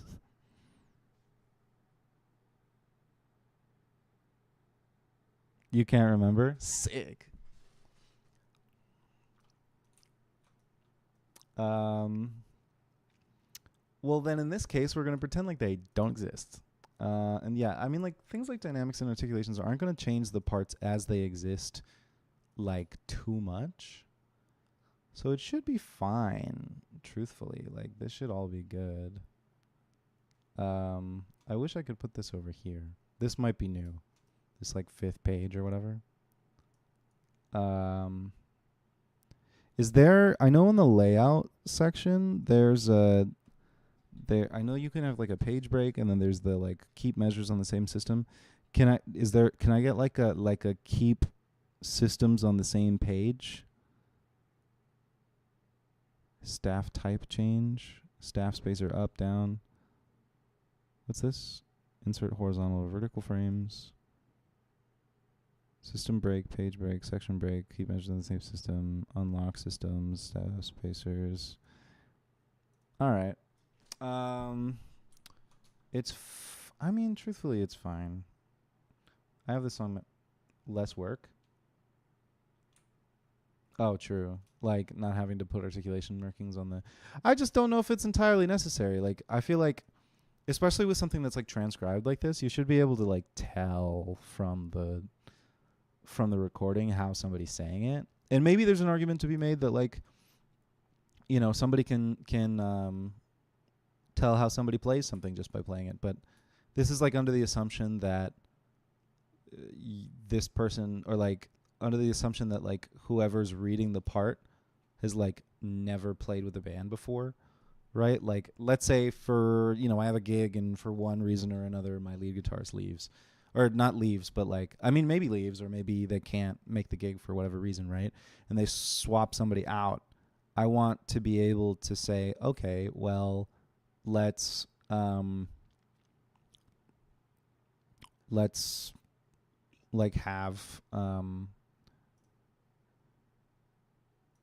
You can't remember? Sick. Well, then in this case, we're going to pretend like they don't exist. And yeah, I mean, like, things like dynamics and articulations aren't going to change the parts as they exist, like, too much. So it should be fine, truthfully. Like, this should all be good. I wish I could put this over here. This might be new. This, like, 5th page or whatever. Is there, I know in the layout section, I know you can have, like, a page break, and then there's the, like, keep measures on the same system. Can I get like a keep systems on the same page? Staff type change, staff spacer up, down. What's this? Insert horizontal or vertical frames. System break, page break, section break, keep measures in the same system, unlock systems, status spacers. All right. I mean, truthfully, it's fine. I have this on less work. Oh, true. Like not having to put articulation markings on the. I just don't know if it's entirely necessary. Like I feel like, especially with something that's like transcribed like this, you should be able to like tell from the recording how somebody's saying it. And maybe there's an argument to be made that like, you know, somebody can tell how somebody plays something just by playing it. But this is like under the assumption that this person, or like under the assumption that like whoever's reading the part has like never played with a band before, right? Like let's say for, you know, I have a gig and for one reason or another my lead guitarist leaves, or not leaves, but like, I mean, maybe leaves, or maybe they can't make the gig for whatever reason, right? And they swap somebody out. I want to be able to say, okay, well, let's like have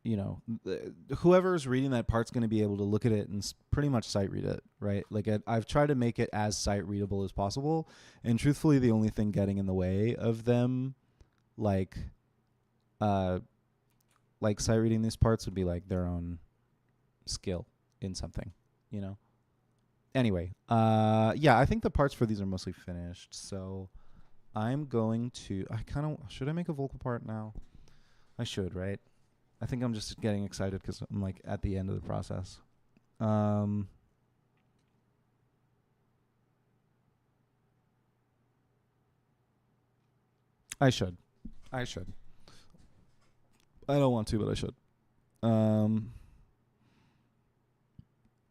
you know, whoever's reading that part's going to be able to look at it and pretty much sight read it, right? Like I've tried to make it as sight readable as possible, and truthfully, the only thing getting in the way of them, like sight reading these parts would be like their own skill in something, you know. Anyway, yeah, I think the parts for these are mostly finished, so I'm going to. Should I make a vocal part now? I should, right? I think I'm just getting excited because I'm like at the end of the process. I should. I don't want to, but I should.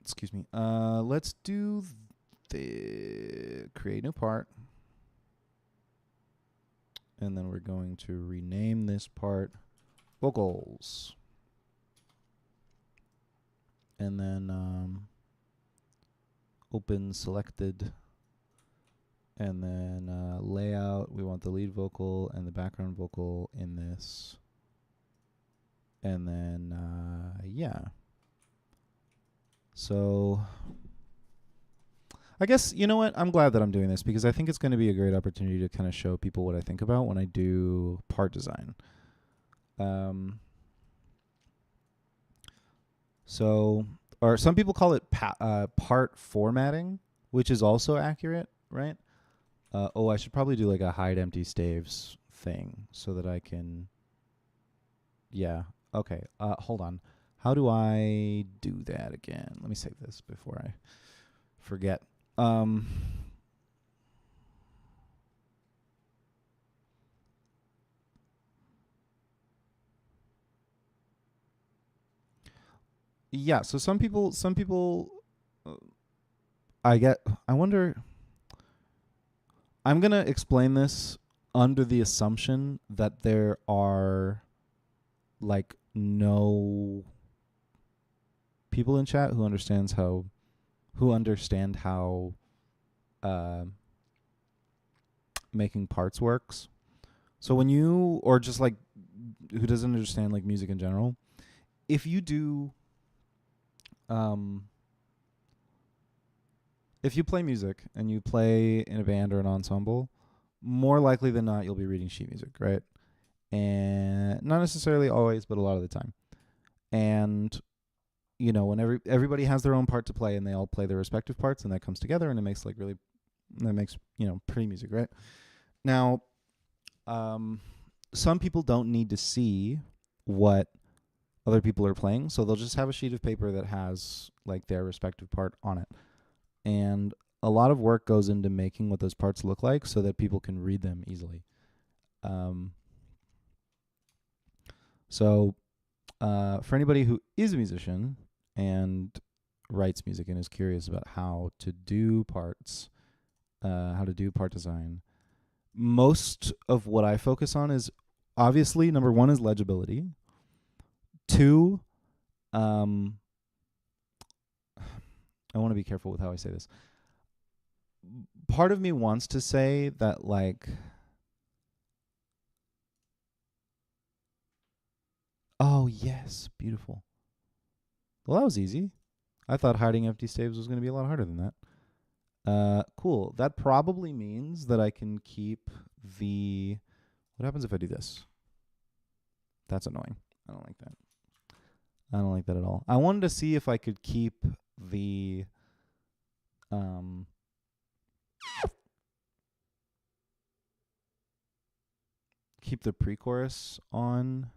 Excuse me. Let's do the create new part. And then we're going to rename this part vocals. And then open selected. And then layout, we want the lead vocal and the background vocal in this. And then, yeah. So I guess, you know what? I'm glad that I'm doing this because I think it's going to be a great opportunity to kind of show people what I think about when I do part design. Or some people call it part formatting, which is also accurate, right? I should probably do like a hide empty staves thing so that I can. Yeah. Okay. Hold on. How do I do that again? Let me save this before I forget. Yeah. So some people. I wonder. I'm gonna explain this under the assumption that there are like no people in chat who understand how making parts works. So when you, or just like who doesn't understand like music in general, if you do if you play music and you play in a band or an ensemble, more likely than not you'll be reading sheet music, right? And not necessarily always, but a lot of the time. And you know, when everybody has their own part to play and they all play their respective parts, and that comes together and it makes you know, pretty music, right? Now, some people don't need to see what other people are playing, so they'll just have a sheet of paper that has like their respective part on it. And a lot of work goes into making what those parts look like so that people can read them easily. So for anybody who is a musician and writes music and is curious about how to do parts, how to do part design, most of what I focus on is obviously number one is legibility. Two, I want to be careful with how I say this. part of me wants to say that, like, oh, yes, beautiful. Well, that was easy. I thought hiding empty staves was going to be a lot harder than that. Cool. That probably means that I can keep the... What happens if I do this? That's annoying. I don't like that. I don't like that at all. I wanted to see if I could keep the... keep the pre-chorus on...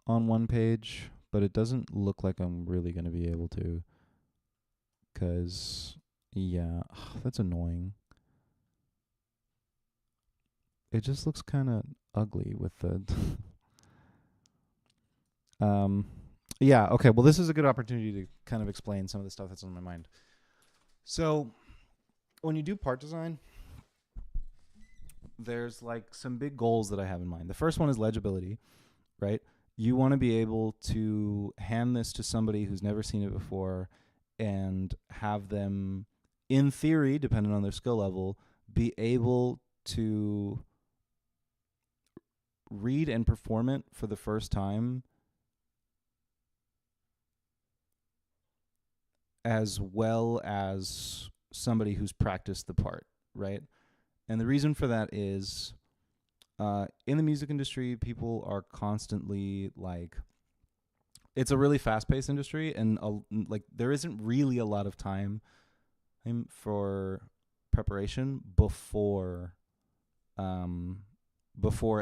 on one page, but it doesn't look like I'm really going to be able to, because, yeah, that's annoying. It just looks kind of ugly with the... yeah, okay, well, this is a good opportunity to kind of explain some of the stuff that's on my mind. So, when you do part design, there's, like, some big goals that I have in mind. The first one is legibility, right? You want to be able to hand this to somebody who's never seen it before and have them, in theory, depending on their skill level, be able to read and perform it for the first time as well as somebody who's practiced the part, right? And the reason for that is... in the music industry, people are constantly, like, it's a really fast-paced industry, and like, there isn't really a lot of time for preparation before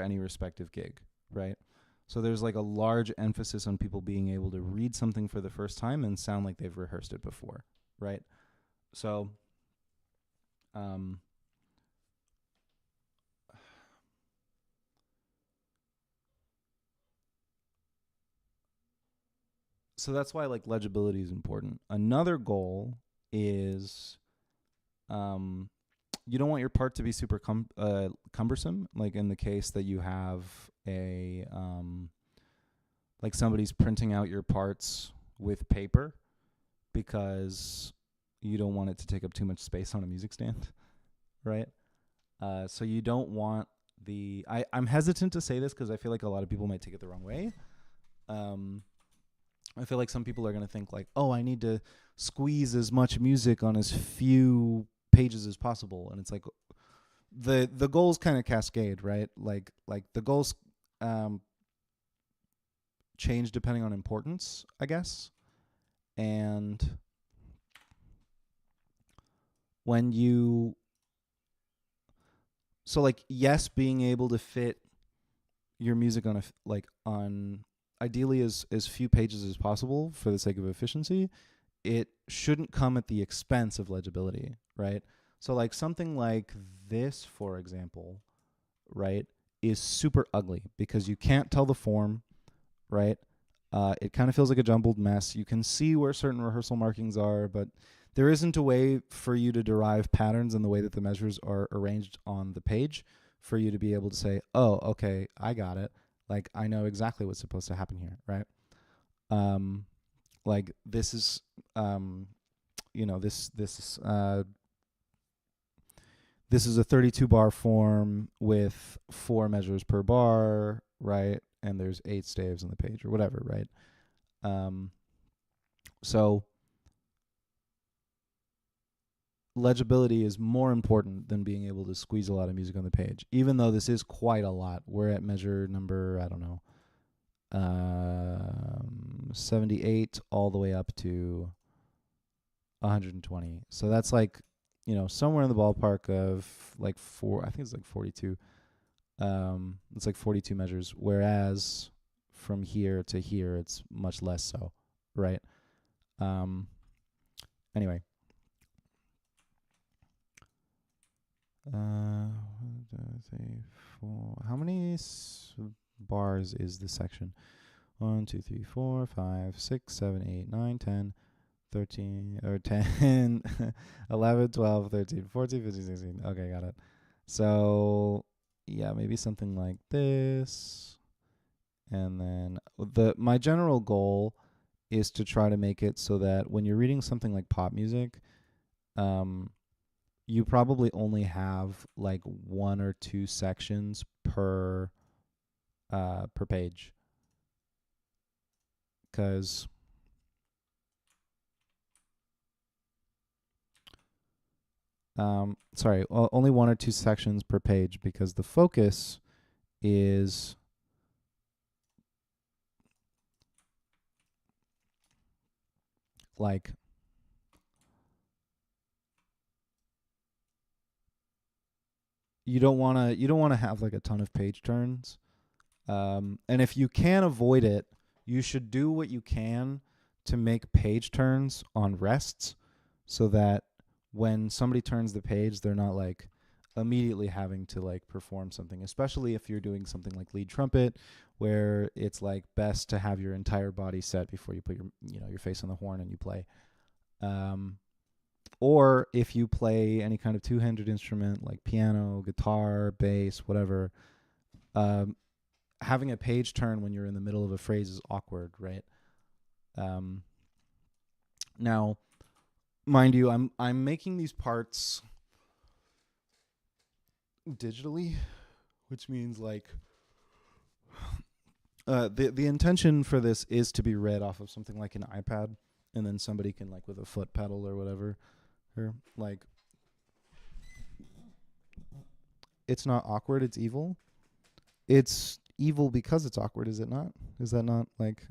any respective gig, right? So there's, like, a large emphasis on people being able to read something for the first time and sound like they've rehearsed it before, right? So, so that's why, like, legibility is important. Another goal is, you don't want your part to be super cumbersome. Like, in the case that you have a, like, somebody's printing out your parts with paper, because you don't want it to take up too much space on a music stand, right? So you don't want the... I'm hesitant to say this because I feel like a lot of people might take it the wrong way. I feel like some people are going to think, like, oh, I need to squeeze as much music on as few pages as possible. And it's like, the goals kind of cascade, right? Like the goals change depending on importance, I guess. And when you... So, like, yes, being able to fit your music on on ideally as few pages as possible for the sake of efficiency, it shouldn't come at the expense of legibility, right? So, like, something like this, for example, right, is super ugly because you can't tell the form, right? It kind of feels like a jumbled mess. You can see where certain rehearsal markings are, but there isn't a way for you to derive patterns in the way that the measures are arranged on the page for you to be able to say, oh, okay, I got it. Like, I know exactly what's supposed to happen here, right? Like, this is, this is a 32 bar form with 4 measures per bar, right? And there's 8 staves on the page or whatever, right? So legibility is more important than being able to squeeze a lot of music on the page, even though this is quite a lot. We're at measure number, I don't know, 78 all the way up to 120. So that's, like, somewhere in the ballpark of, like, I think it's like 42. It's like 42 measures, whereas from here to here, it's much less so, right? Anyway. How many bars is this section? 1, 2, 3, 4, 5, 6, 7, 8, 9, 10, 13, or 10, 11, 12, 13, 14, 15, 16. Okay, got it. So, yeah, maybe something like this. And then my general goal is to try to make it so that when you're reading something like pop music, you probably only have like 1 or 2 sections per page. Because only 1 or 2 sections per page, because the focus is like you don't want to have like a ton of page turns. And if you can avoid it, you should do what you can to make page turns on rests, so that when somebody turns the page, they're not like immediately having to like perform something, especially if you're doing something like lead trumpet, where it's like best to have your entire body set before you put your face on the horn and you play. Or if you play any kind of two-handed instrument like piano, guitar, bass, whatever, having a page turn when you're in the middle of a phrase is awkward, right? Now, mind you, I'm making these parts digitally, which means like the intention for this is to be read off of something like an iPad, and then somebody can, like, with a foot pedal or whatever, or like, it's not awkward, it's evil. It's evil because it's awkward, is it not? Is that not like...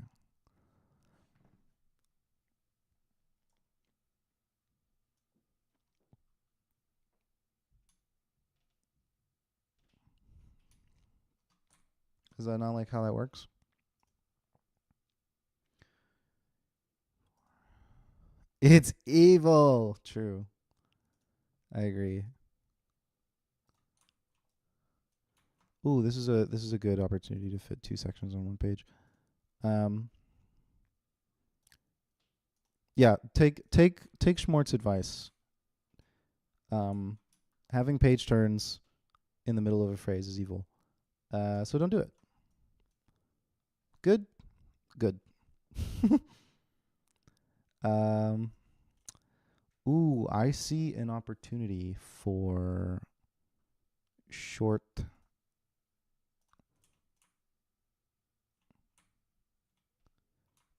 Is that not like how that works? It's evil. True. I agree. Ooh, this is a good opportunity to fit 2 sections on 1 page. Yeah, take Schmort's advice. Having page turns in the middle of a phrase is evil. So don't do it. Good? Good. Ooh, I see an opportunity for short...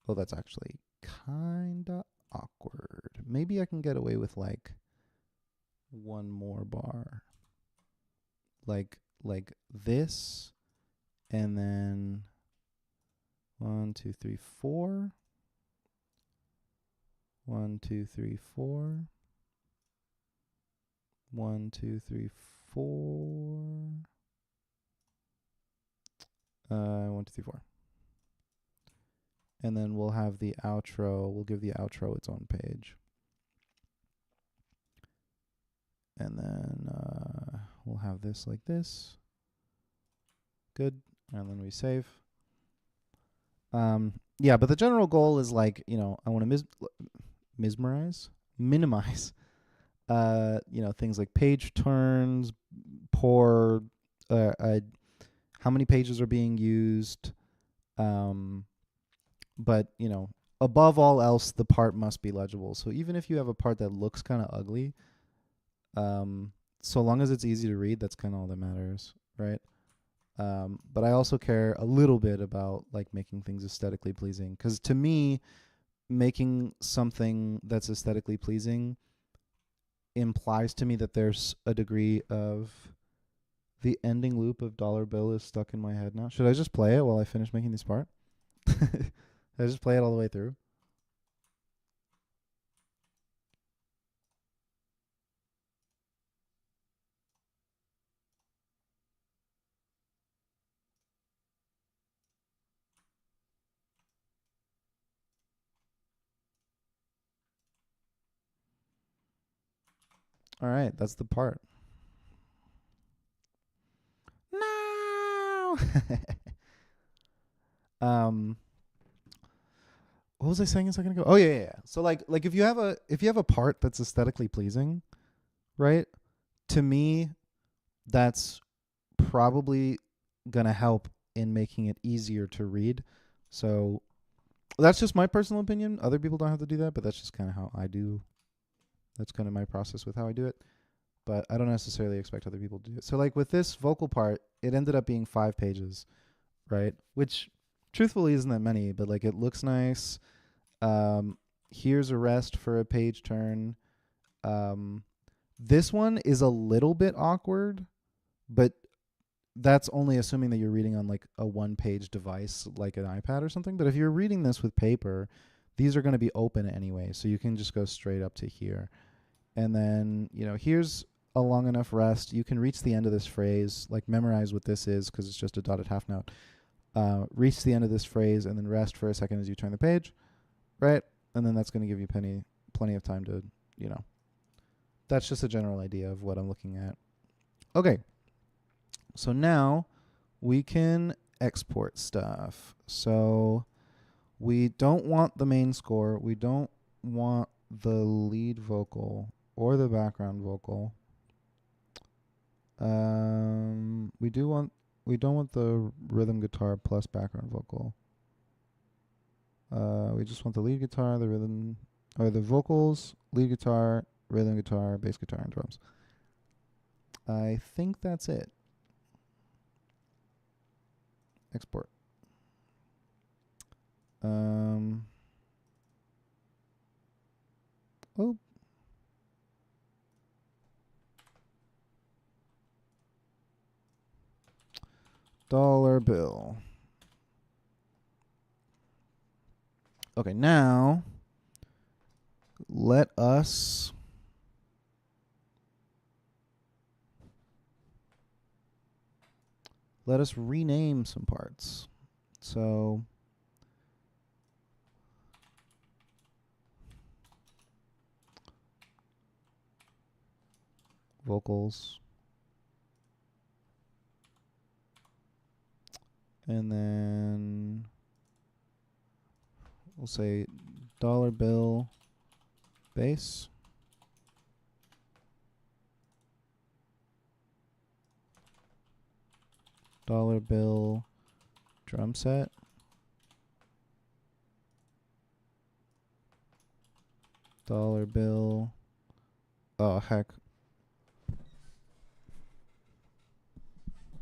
Oh, that's actually kinda awkward. Maybe I can get away with like 1 more bar. Like this, and then 1, 2, 3, 4. 1, 2, 3, 4. 1, 2, 3, 4. 1, 2, 3, 4. And then we'll have the outro. We'll give the outro its own page. And then we'll have this like this. Good. And then we save. Yeah, but the general goal is like, I want to minimize, things like page turns, how many pages are being used. But, above all else, the part must be legible. So even if you have a part that looks kind of ugly, so long as it's easy to read, that's kind of all that matters, right? But I also care a little bit about like making things aesthetically pleasing, because to me, making something that's aesthetically pleasing implies to me that there's a degree of the ending loop of Dollar Bill is stuck in my head now. Should I just play it while I finish making this part? Should I just play it all the way through? All right, that's the part. No. What was I saying a second ago? Oh yeah. So like if you have a part that's aesthetically pleasing, right? To me, that's probably gonna help in making it easier to read. So that's just my personal opinion. Other people don't have to do that, but that's just kind of how I do. That's kind of my process with how I do it. But I don't necessarily expect other people to do it. So like with this vocal part, it ended up being 5 pages, right? Which truthfully isn't that many, but like it looks nice. Here's a rest for a page turn. This one is a little bit awkward, but that's only assuming that you're reading on like a 1-page device like an iPad or something. But if you're reading this with paper, these are going to be open anyway, so you can just go straight up to here. And then, here's a long enough rest. You can reach the end of this phrase, like memorize what this is because it's just a dotted half note. Reach the end of this phrase and then rest for a second as you turn the page, right? And then that's going to give you plenty of time to, that's just a general idea of what I'm looking at. Okay. So now we can export stuff. So we don't want the main score. We don't want the lead vocal or the background vocal. We don't want the rhythm guitar plus background vocal. We just want the lead guitar, the rhythm, or the vocals, lead guitar, rhythm guitar, bass guitar, and drums. I think that's it. Export. Oh. Dollar bill. Okay, now let us rename some parts. So vocals. And then we'll say dollar bill bass. Dollar bill drum set. Dollar bill. Oh, heck.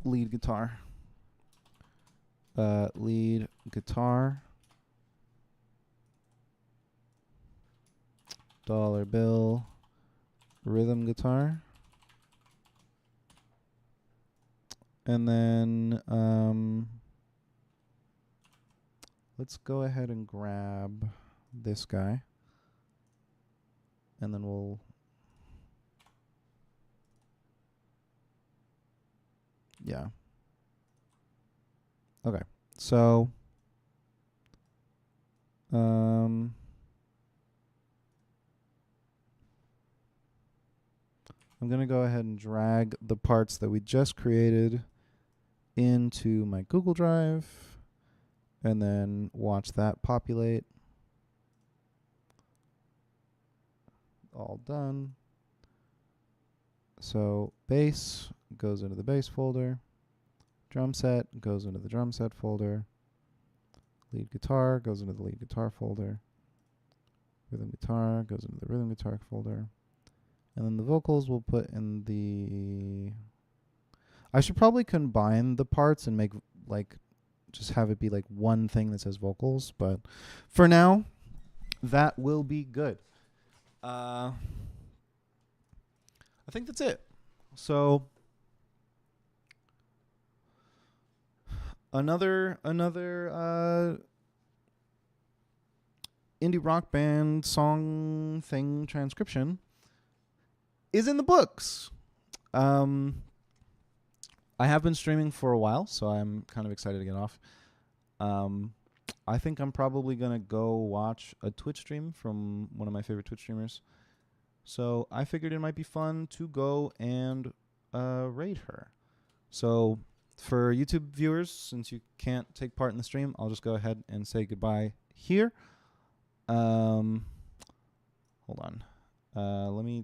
Lead guitar. Lead guitar. Dollar bill rhythm guitar. And then let's go ahead and grab this guy. And then we'll okay. So I'm going to go ahead and drag the parts that we just created into my Google Drive and then watch that populate. All done. So bass goes into the bass folder. Drum set goes into the drum set folder. Lead guitar goes into the lead guitar folder. Rhythm guitar goes into the rhythm guitar folder. And then the vocals we'll put in the... I should probably combine the parts and make just have it be like one thing that says vocals. But for now, that will be good. I think that's it. So another indie rock band song thing transcription is in the books. I have been streaming for a while, so I'm kind of excited to get off. I think I'm probably going to go watch a Twitch stream from one of my favorite Twitch streamers. So I figured it might be fun to go and raid her. So for YouTube viewers, since you can't take part in the stream, I'll just go ahead and say goodbye here. Hold on. Let me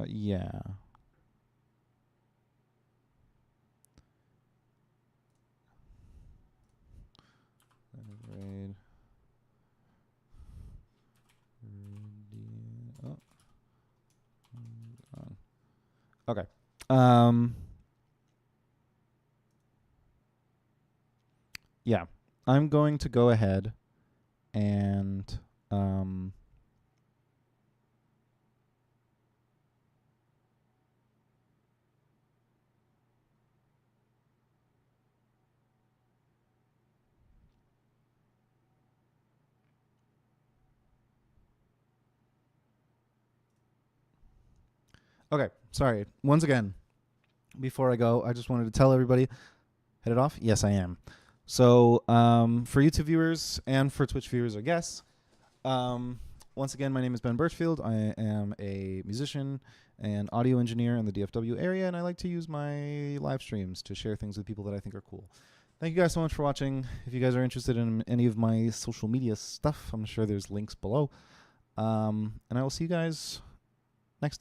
Yeah. Raid. Oh. Okay. Yeah. I'm going to go ahead and okay, sorry. Once again, before I go, I just wanted to tell everybody, head it off? Yes, I am. So for YouTube viewers and for Twitch viewers, I guess, once again, my name is Ben Birchfield. I am a musician and audio engineer in the DFW area, and I like to use my live streams to share things with people that I think are cool. Thank you guys so much for watching. If you guys are interested in any of my social media stuff, I'm sure there's links below. And I will see you guys next time.